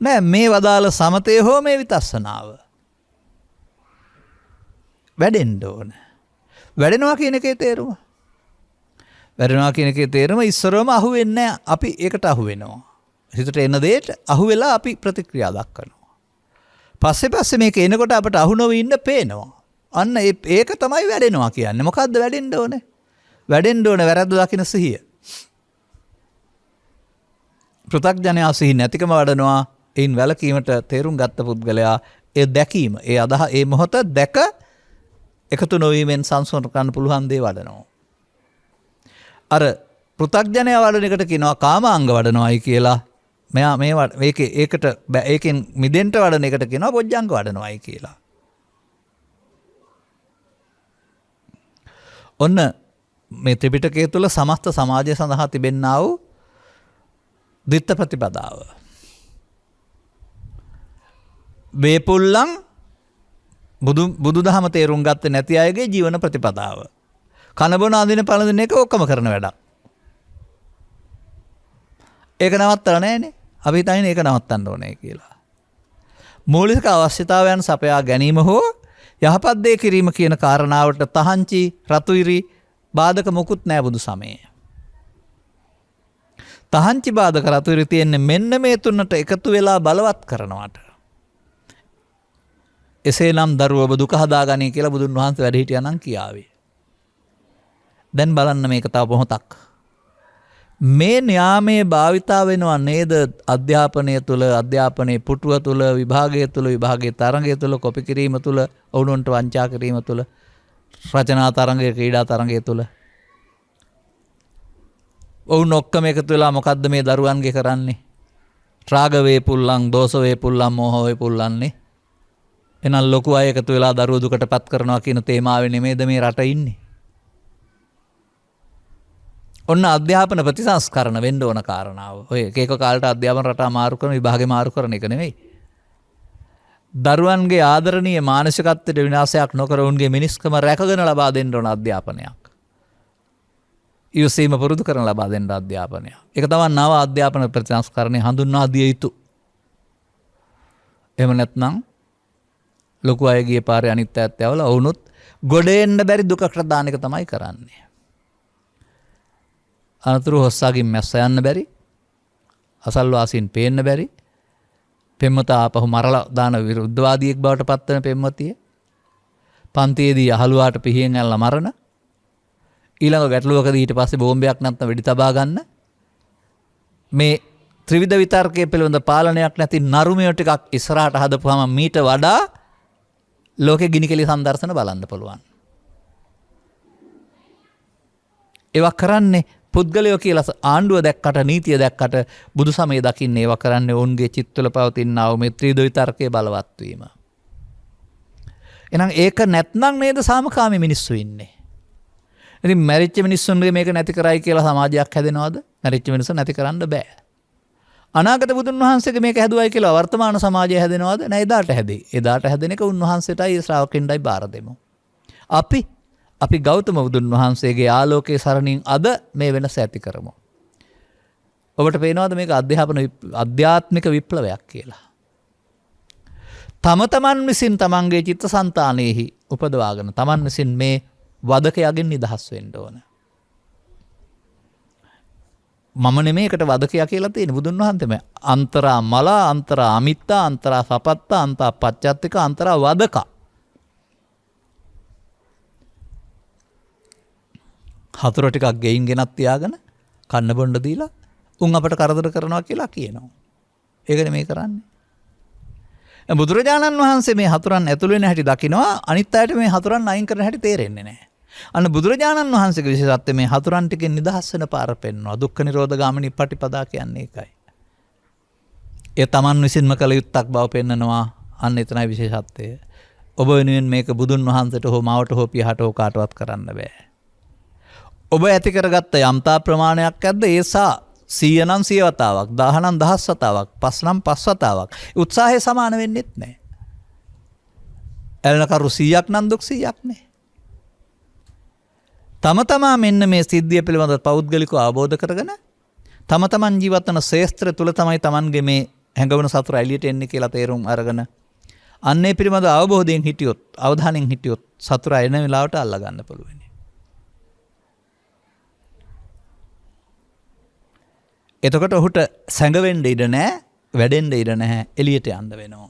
නෑ, මේ වදාළ සමතේ හෝ මේ විදර්ශනාව වැඩෙන්න ඕන. වැඩෙනවා කියන එකේ තේරුම. වැඩෙනවා කියන එකේ තේරුම ඉස්සරවම අහු වෙන්නේ නැහැ. අපි ඒකට අහු වෙනවා. හිතට එන දෙයට අහු වෙලා අපි ප්‍රතික්‍රියා දක්වනවා. පස්සේ මේක එනකොට අපට අහු නොවී ඉන්න පේනවා. අන්න ඒක තමයි වැඩෙනවා කියන්නේ. මොකද්ද වැඩෙන්න ඕනේ? වැඩෙන්න ඕනේ වැරද්ද දකින්න සිහිය. පෘථග්ජනයා සිහි නැතිකම වඩනවා. එයින් වැළකීමට තේරුම් ගත්ත පුද්ගලයා ඒ දැකීම, ඒ මොහොත දැක එකතු නොවීමෙන් සංසෝධන කරන්න පුළුවන් දේ වඩනවා. අර පෘථග්ජනයා වඩන එකට කියනවා කාමාංග වඩනවායි කියලා. මෙයා ඒකෙන් මිදෙන්න වඩන එකට කියනවා බොජ්ජංග වඩනවායි කියලා. ඔන්න මේ ත්‍රිපිටකය තුළ සමස්ත සමාජය සඳහා තිබෙන්නා වූ දිත්ත ප්‍රතිපදාව. වේපුල්ලන් බුදුදහම තේරුම් ගත්තේ නැති අයගේ ජීවන ප්‍රතිපදාව. කනබොන අඳින පළඳින එක ඔක්කොම කරන වැඩක්. ඒක නවත්තලා නැහැනේ. අපි හිතන්නේ ඒක නවත්තන්න ඕනේ කියලා. මූලික අවශ්‍යතාවයන් සපයා ගැනීම හෝ යහපත් දේ කිරීම කියන කාරණාවට තහංචි රතුයිරි බාධක මොකුත් නැහැ බුදු සමයේ. තහංචි බාධක රතුයිරි තියෙන්නේ මෙන්න මේ තුනට එකතු වෙලා බලවත් කරනවට. එසේනම් දරුවව දුක හදාගනී කියලා බුදුන් වහන්සේ වැඩ හිටියා නම් කියාවේ. දැන් බලන්න මේක තව මොහොතක්. මේ න්යාමයේ භාවිතා වෙනවා නේද? අධ්‍යාපනය තුළ, අධ්‍යාපනයේ පුටුව තුළ, විභාගය තුළ, විභාගයේ තරඟය තුළ, කොපි කිරීම තුළ, ඔවුන්ට වංචා කිරීම තුළ, රචනා තරඟය, ක්‍රීඩා තරඟය තුළ ඔවුන් ඔක්කොම එකතු වෙලා මොකද්ද මේ දරුවන්ගේ කරන්නේ? රාග වේපුල්ලන්, දෝෂ වේපුල්ලන්, මෝහ වේපුල්ලන්නේ. එහෙනම් ලොකු අය එකතු වෙලා දරුවෝ දුකටපත් කරනවා කියන තේමාවේ නෙමෙයිද මේ රට ඉන්නේ? ඔන්න අධ්‍යාපන ප්‍රතිසංස්කරණ වෙන්න ඕන කාරණාව. ඔය එක කාලට අධ්‍යාපන රටා මාරු කරන, විභාගේ මාරු කරන එක නෙමෙයි. දරුවන්ගේ ආදරණීය මානසිකත්වයට විනාශයක් නොකර උන්ගේ මිනිස්කම රැකගෙන ලබා දෙන්න ඕන අධ්‍යාපනයක්. ඉවසීම පුරුදු කරන ලබා දෙන්න අධ්‍යාපනයක්. ඒක තමයි නව අධ්‍යාපන ප්‍රතිසංස්කරණය හඳුන්වා දිය යුතු. එහෙම නැත්නම් ලොකු අයගේ පාරේ අනිත් ඈත් යවලා වුණොත් ගොඩ එන්න බැරි දුකකට දාන එක තමයි කරන්නේ. අනතුරු හොස්සාගින් මැස්ස යන්න බැරි, අසල්වාසීන් පේන්න බැරි, පෙම්වත ආපහු මරලා දාන විරුද්ධවාදියෙක් බවට පත්වන පෙම්වතිය, පන්තියේදී අහලුවාට පිහියෙන් ඇල්ලා මරණ, ඊළඟ ගැටලුවකදී ඊට පස්සේ බෝම්බයක් නැත්නම් වෙඩි තබා ගන්න, මේ ත්‍රිවිධ විතර්කයේ පිළිබඳ පාලනයක් නැති නරුමය ටිකක් ඉස්සරහට හදපුවාම මීට වඩා ලෝකෙ ගිනිකෙලි සංදර්ශන බලන්න පුළුවන්. ඒවා කරන්නේ පුද්ගලයෝ කියලා ආණ්ඩුව දැක්කට, නීතිය දැක්කට බුදු සමය දකින්නේ ඒවා කරන්නේ ඔවුන්ගේ චිත්ත තුළ පවතිනා වූ මේ ත්‍රිවිධ විතර්කයේ බලවත් වීම. එහෙනම් ඒක නැත්නම් නේද සාමකාමී මිනිස්සු ඉන්නේ. ඉතින් මැරිච්ච මිනිස්සුන්ගේ මේක නැති කරයි කියලා සමාජයක් හැදෙනවද? මැරිච්ච මිනිස්සු නැති කරන්න බෑ. අනාගත බුදුන් වහන්සේගේ මේක හැදුවයි කියලා වර්තමාන සමාජය හැදෙනවද? නෑ, එදාට හැදෙයි. එදාට හැදෙන එක උන්වහන්සේටයි ශ්‍රාවකින්ටයි බාර දෙමු. අපි ගෞතම බුදුන් වහන්සේගේ ආලෝකයේ සරණින් අද මේ වෙනස ඇති කරමු. ඔබට පේනවද මේක අධ්‍යාත්මික විප්ලවයක් කියලා? තමන් විසින් තමන්ගේ චිත්තසංතානෙහි උපදවාගෙන තමන් විසින් මේ වදකයාගෙන් නිදහස් වෙන්න ඕන. මම නෙමෙයි එකට වදකයා කියලා තියෙන්නේ බුදුන් වහන්සේම. අන්තරා මලා, අන්තරා අමිත්තා, අන්තරා සපත්තා, අන්තා පච්චත්තික, අන්තරා වදක. හතුර ටිකක් ගෙයින් ගෙනත් තියාගෙන කන්න බොන්න දීලා උන් අපට කරදර කරනවා කියලා කියනවා. ඒක නෙමෙයි කරන්නේ. බුදුරජාණන් වහන්සේ මේ හතුරන් ඇතුළු වෙන හැටි දකිනවා, අනිත් අයට මේ හතුරන් අයින් කරන හැටි තේරෙන්නේ නැහැ. අන්න බුදුරජාණන් වහන්සේගේ විශේෂත්වය මේ හතුරන් ටිකෙන් නිදහස් වෙන පාර පෙන්වනවා. දුක්ඛ නිරෝධ ගාමිනී පටිපදා කියන්නේ ඒකයි. ඒ තමන් විසින්ම කළ යුත්තක් බව පෙන්නනවා. අන්න එතනයි විශේෂත්වය. ඔබ වෙනුවෙන් මේක බුදුන් වහන්සේට හෝ මවට හෝ පියහට හෝ කාටවත් කරන්න බෑ. ඔබ ඇති කරගත්ත යම්තා ප්‍රමාණයක් ඇද්ද ඒසා 100 නම් 100 වතාවක්, 1000 නම් 1000 වතාවක්, 5 නම් 5 වතාවක්. උත්සාහය සමාන වෙන්නේත් නැහැ. එලනකරු 100ක් නම් දුක් 100ක් නේ. තම තමා මෙන්න මේ සිද්ධිය පිළිබඳව පෞද්ගලිකව අවබෝධ කරගෙන තම තමන් ජීවත් වන ශේස්ත්‍ර තුල තමයි තමන්ගේ මේ හැඟවන සතුර එළියට එන්නේ කියලා තේරුම් අරගෙන අන්නේ පිළිබඳව අවබෝධයෙන් හිටියොත්, අවධානයෙන් හිටියොත් සතුර එන වෙලාවට අල්ලා ගන්න පුළුවන්. එතකොට ඔහුට සැඟවෙන්න ඉඩ නැහැ, වැඩෙන්න ඉඩ නැහැ, එළියට යන්න වෙනවා.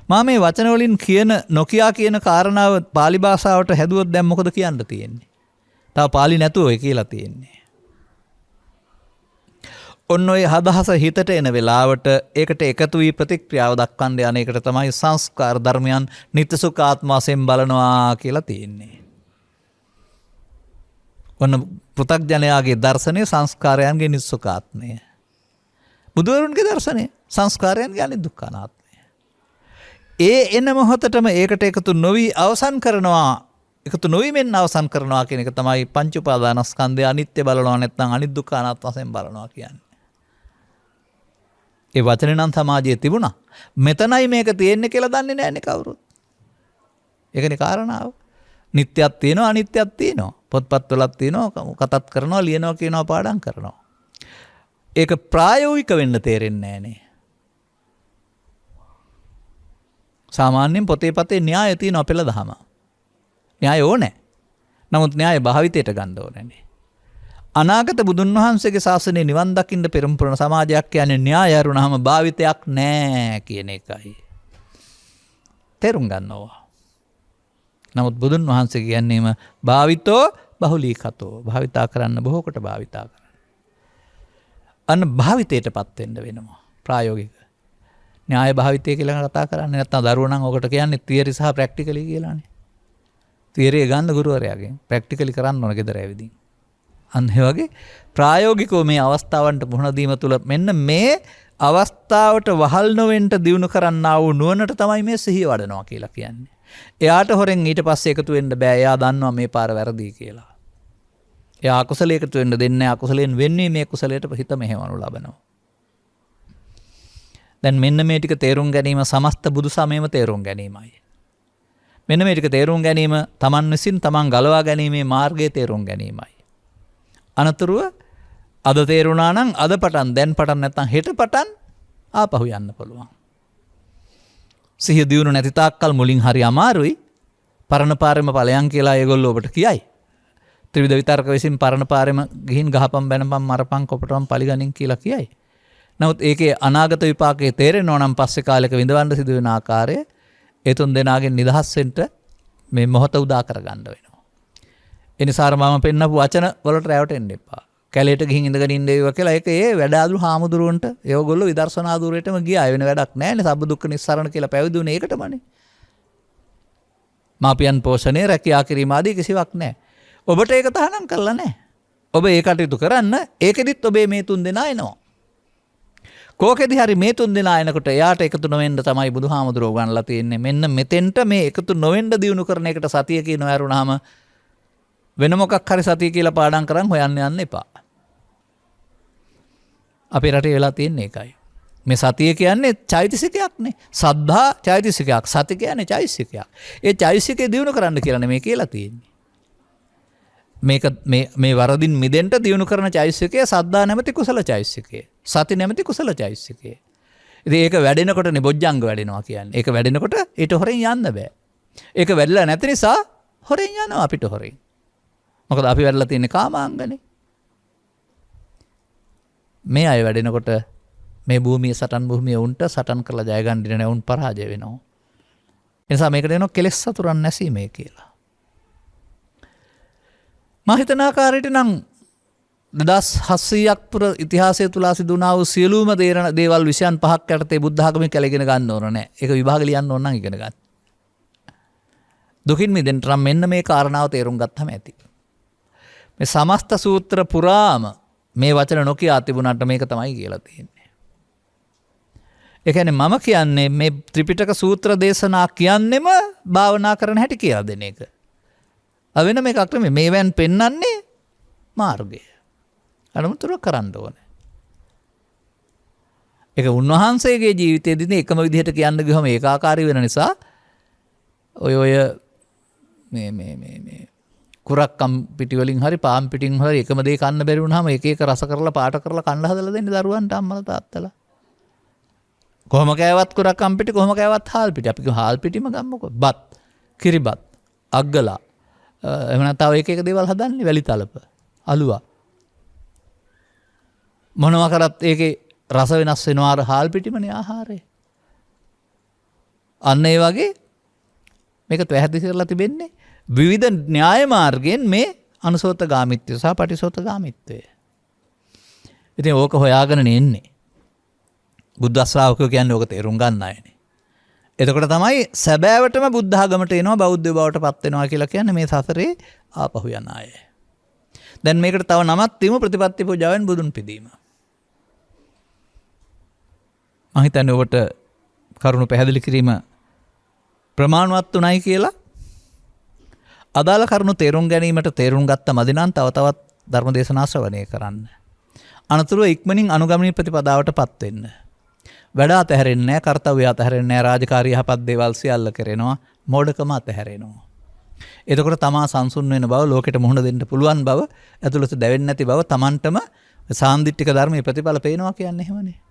මා මේ වචන වලින් කියන නොකියා කියන කාරණාව pāli භාෂාවට හැදුවොත් දැන් මොකද කියන්න තියෙන්නේ? තව pāli නැතුව ඔය කියලා තියෙන්නේ. ඔන්න ඔය හදහස හිතට එන වෙලාවට ඒකට එකතු වී ප්‍රතික්‍රියාව දක්වන්න යන එකට තමයි සංස්කාර ධර්මයන් නිත්‍ය සුඛ ආත්ම වශයෙන් බලනවා කියලා තියෙන්නේ. ඔන්න පෘථග්ජනයාගේ දර්ශනය සංස්කාරයන්ගේ නිත්‍ය සුඛ ආත්මය. බුදුවරුන්ගේ දර්ශනය සංස්කාරයන්ගේ අනිදුක්ඛ අනාත්මය. ඒ එන මොහොතටම ඒකට එකතු නොවි අවසන් කරනවා, එකතු නොවීමෙන් අවසන් කරනවා කියන එක තමයි පංච උපාදානස්කන්ධය අනිත්‍ය බලනවා නැත්නම් අනිදුක්ඛ අනාත්ම වශයෙන් බලනවා කියන්නේ. ඒ වචනේ නම් සමාජයේ තිබුණා. මෙතනයි මේක තියෙන්නේ කියලා දන්නේ නැහැ නේ කවුරුත්. ඒකනේ කාරණාව. නිට්ටයක් තියෙනවා, අනිත්‍යයක් තියෙනවා. පොත්පත් වලක් තියෙනවා, කතාත් කරනවා, ලියනවා, කියනවා, පාඩම් කරනවා. ඒක ප්‍රායෝගික වෙන්න තේරෙන්නේ නැහැ නේ. සාමාන්‍යයෙන් පොතේ පතේ න්‍යාය තියෙනවා පෙළ දහම. න්‍යාය ඕනේ. නමුත් න්‍යාය භාවිතයට ගන්න ඕනේ නේ. අනාගත බුදුන් වහන්සේගේ ශාසනය නිවන් දකින්න පෙරම්පුරන සමාජයක් කියන්නේ න්‍යාය අරුණාම භාවිතයක් නැහැ කියන එකයි. තේරුම් ගන්නවා. නමුත් බුදුන් වහන්සේ කියන්නේම භාවිතෝ බහුලීකතෝ, භාවිතා කරන්න බොහෝ කොට භාවිතා කරන්න. අන්න භාවිතයටපත් වෙන්න වෙනවා ප්‍රායෝගික. න්‍යාය භාවිතය කියලා කතා කරන්නේ නැත්නම් දරුවෝ නම් ඔකට කියන්නේ තියරි සහ ප්‍රැක්ටිකලි කියලානේ. තියරි ගන්න ගුරුවරයාගෙන් ප්‍රැක්ටිකලි කරන්න ඕන ගෙදර ඇවිදින්. අන්න ඒ වගේ ප්‍රායෝගිකව මේ අවස්ථාවන්ට මුහුණ දීම තුළ මෙන්න මේ අවස්ථාවට වහල් නොවෙන්න දිනු කරන්නා වූ නුවණට තමයි මේ සිහිය වඩනවා කියලා කියන්නේ. එයාට හොරෙන් ඊට පස්සේ එකතු වෙන්න බෑ. එයා දන්නවා මේ පාර වැරදි කියලා. එයා අකුසලයකට වෙන්න දෙන්නේ නැහැ. අකුසලයෙන් වෙන්නේ මේ කුසලයට හිත මෙහෙවනු ලබනවා. දැන් මෙන්න මේ ටික තේරුම් ගැනීම සමස්ත බුදු සමයම තේරුම් ගැනීමයි. මෙන්න මේ ටික තේරුම් ගැනීම තමන් විසින් තමන් ගලවා ගැනීමේ මාර්ගය තේරුම් ගැනීමයි. අනතුරුව අද තේරුණා නම් අද පටන්, දැන් පටන් නැත්නම් හෙට පටන් ආපහු යන්න පුළුවන්. සිහිය දියුණු නැති තාක්කල් මුලින් හරි අමාරුයි. පරණ පාරෙම ඵලයන් කියලා ඒගොල්ලෝ ඔබට කියයි. ත්‍රිවිධ විතර්ක විසින් පරණ පාරෙම ගිහින් ගහපම් බැනපම් මරපම් කොපටම් පලිගනින් කියලා කියයි. නමුත් ඒකේ අනාගත විපාකයේ තේරෙනවා නම් පස්සේ කාලෙක විඳවන්න සිදු වෙන ආකාරය ඒ තුන් දෙනාගෙන් නිදහස් වෙන්න මේ මොහොත උදා කරගන්න වෙනවා. ඒ නිසා මම පෙන්නපු වචන වලට රැවටෙන්න එපා. කැලේට ගිහින් ඉඳගෙන ඉන්න ඒවා කියලා ඒක ඒ වැඩාදුළු හාමුදුරුවන්ට ඒගොල්ලෝ විදර්ශනා දුරේටම ගියා. වෙන වැඩක් නැහැ නේ. සබ්බ දුක්ඛ නිස්සරණ කියලා පැවිදුනේ ඒකටමනේ. මාපියන් පෝෂණය, රැකියා කිරීම ආදී කිසිවක් නැහැ. ඔබට ඒක තහනම් කරලා නැහැ. ඔබ ඒ කටයුතු කරන්න ඒකෙදිත් ඔබේ මේ තුන් දෙනා එනවා. කෝකෙදි හරි මේ තුන් දෙනා එනකොට එයාට එකතු නොවෙන්න තමයි බුදුහාමුදුරුවෝ ගන්නලා තියෙන්නේ. මෙන්න මෙතෙන්ට මේ එකතු නොවෙන්න දිනු කරන එකට සතිය කියනවා ඇරුණාම වෙන මොකක් හරි සතිය කියලා පාඩම් කරන් හොයන්න යන්න එපා. අපේ රටේ වෙලා තියෙන්නේ ඒකයි. මේ සතිය කියන්නේ චෛතසිකයක් නේ. සද්ධා චෛතසිකයක්, සති කියන්නේ චෛතසිකයක්. ඒ චෛතසිකේ දිනු කරන්න කියලා නෙමෙයි කියලා තියෙන්නේ. මේක මේ වරදින් මිදෙන්න දිනු කරන චෛතසිකය සද්ධා නැමැති කුසල චෛතසිකය. සති නැමැති කුසල චෛතසිකය. ඉතින් ඒක වැඩෙනකොටනේ බොජ්ජංග වැඩෙනවා කියන්නේ. ඒක වැඩෙනකොට ඊට හොරෙන් යන්න බෑ. ඒක වැඩිලා නැති නිසා හොරෙන් යනවා අපිට හොරෙන්. මොකද අපි වැඩලා තියෙන්නේ කාමාංගනේ. මේ අය වැඩෙනකොට මේ භූමිය සටන් භූමිය උන්ට සටන් කරලා ජය ගන්න දින උන් පරාජය වෙනවා. ඒ නිසා මේකට දෙනවා කෙලෙස් සතුරන් නැසීමේ කියලා. මා හිතන ආකාරයට නම් 2700ක් පුර ඉතිහාසය තුල සිදුනා වූ සියලුම දේවල් විෂයන් පහක් යටතේ බුද්ධ ආගමෙන් කියලා ඉගෙන ගන්න ඕන නෑ. ඒක විභාග ලියන්න ඕන නම් ඉගෙන ගන්න. දුකින් මිදෙන්න නම් මෙන්න මේ කාරණාව තේරුම් ගත්තම ඇති. මේ සමස්ත සූත්‍ර පුරාම මේ වචන නොකිය තිබුණාට මේක තමයි කියලා තියෙන්නේ. ඒ කියන්නේ මම කියන්නේ මේ ත්‍රිපිටක සූත්‍ර දේශනා කියන්නෙම භාවනා කරන හැටි කියලා දෙන එක. වෙන මේකක් නෙමෙයි. මේවෙන් පෙන්වන්නේ මාර්ගය. අනුමතුර කරන්න ඕනේ. ඒක උන්වහන්සේගේ ජීවිතයේදී එකම විදිහට කියන්න ගියම ඒකාකාරී වෙන නිසා ඔය මේ කුරක්කම් පිටි වලින් හරි පාම් පිටින් හරි එකම දේ කන්න බැරි වුණාම එක එක රස කරලා පාට කරලා කන්න හදලා දෙන්නේ දරුවන්ට අම්මලා තාත්තලා. කොහොම කෑවත් කුරක්කම් පිටි කොහොම කෑවත් හාල් පිටි. අපි හාල් පිටිම ගන්නකො. බත්, කිරිබත්, අග්ගලා. එහෙම නැත්නම් එක එක දේවල් හදන්නේ වැලි තලප, අලුවා. මොනවා කරත් ඒකේ රස වෙනස් වෙනවා අර හාල් පිටිමනේ ආහාරය. අන්න ඒ වගේ මේක පැහැදිලි කරලා තිබෙන්නේ විවිධ න්‍යාය මාර්ගයෙන් මේ අනුසෝතගාමිත්වය සහ පටිසෝතගාමිත්වය. ඉතින් ඕක හොයාගෙන එන්නේ. බුද්ධ ශ්‍රාවකයෝ කියන්නේ ඕක තේරුම් ගන්න අයනේ. එතකොට තමයි සැබෑවටම බුද්ධ ආගමට එනවා බෞද්ධ බවට පත් වෙනවා කියලා කියන්නේ මේ සසරේ ආපහු යන අය. දැන් මේකට තව නමක් තියමු ප්‍රතිපත්ති පූජාවෙන් බුදුන් පිදීම. මම හිතන්නේ ඔබට කරුණු පැහැදිලි කිරීම ප්‍රමාණවත් උනායි කියලා. අදාළ කරුණු තේරුම් ගැනීමට තේරුම් ගත්ත මදිනම් තව තවත් ධර්ම දේශනා ශ්‍රවණය කරන්න. අනතුරුව ඉක්මනින් අනුගමනීය ප්‍රතිපදාවට පත් වෙන්න. වැඩ අතහැරෙන්නේ නැහැ, කාර්යය අතහැරෙන්නේ නැහැ, රාජකාරී යහපත් දේවල් සියල්ල කරනවා, මෝඩකම අතහැරෙනවා. එතකොට තමා සංසුන් වෙන බව, ලෝකෙට මුහුණ දෙන්න පුළුවන් බව, ඇතුළත දැවෙන්නේ නැති බව, Tamanටම සාන්දිටික ධර්මයේ ප්‍රතිඵල පේනවා කියන්නේ එහෙමනේ.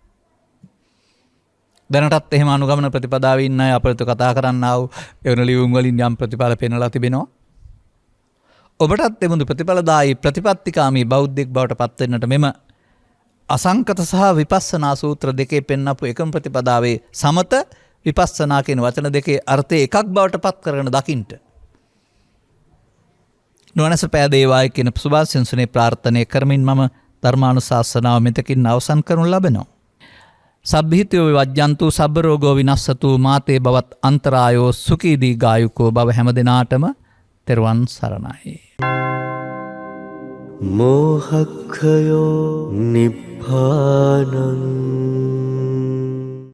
දැනටත් එහෙම අනුගමන ප්‍රතිපදාවේ ඉන්න අය අපිට කතා කරන්න ආව එවන ලියුම් වලින් යම් ප්‍රතිඵල පෙන්වලා තිබෙනවා. ඔබටත් එමුදු ප්‍රතිඵලදායී ප්‍රතිපත්තිකාමී බෞද්ධෙක් බවට පත් වෙන්නට මෙම අසංකත සහ විපස්සනා සූත්‍ර දෙකේ පෙන්වපු එකම ප්‍රතිපදාවේ සමත විපස්සනා කියන වචන දෙකේ අර්ථය එකක් බවට පත් කරගෙන දකින්න. නොනස පෑදේවායි කියන සුභාශිංසනේ ප්‍රාර්ථනා කරමින් මම ධර්මානුශාසනාව මෙතකින් අවසන් කරනු ලබනවා. සබ්බිහිතයෝ වජ්ජන්තු සබ්බ රෝගෝ විනස්සතු මාතේ බවත් අන්තරායෝ සුඛී දීඝායුකෝ බව හැම දිනාටම තෙරුවන් සරණයි. මෝහක්ඛයෝ නිබ්බානං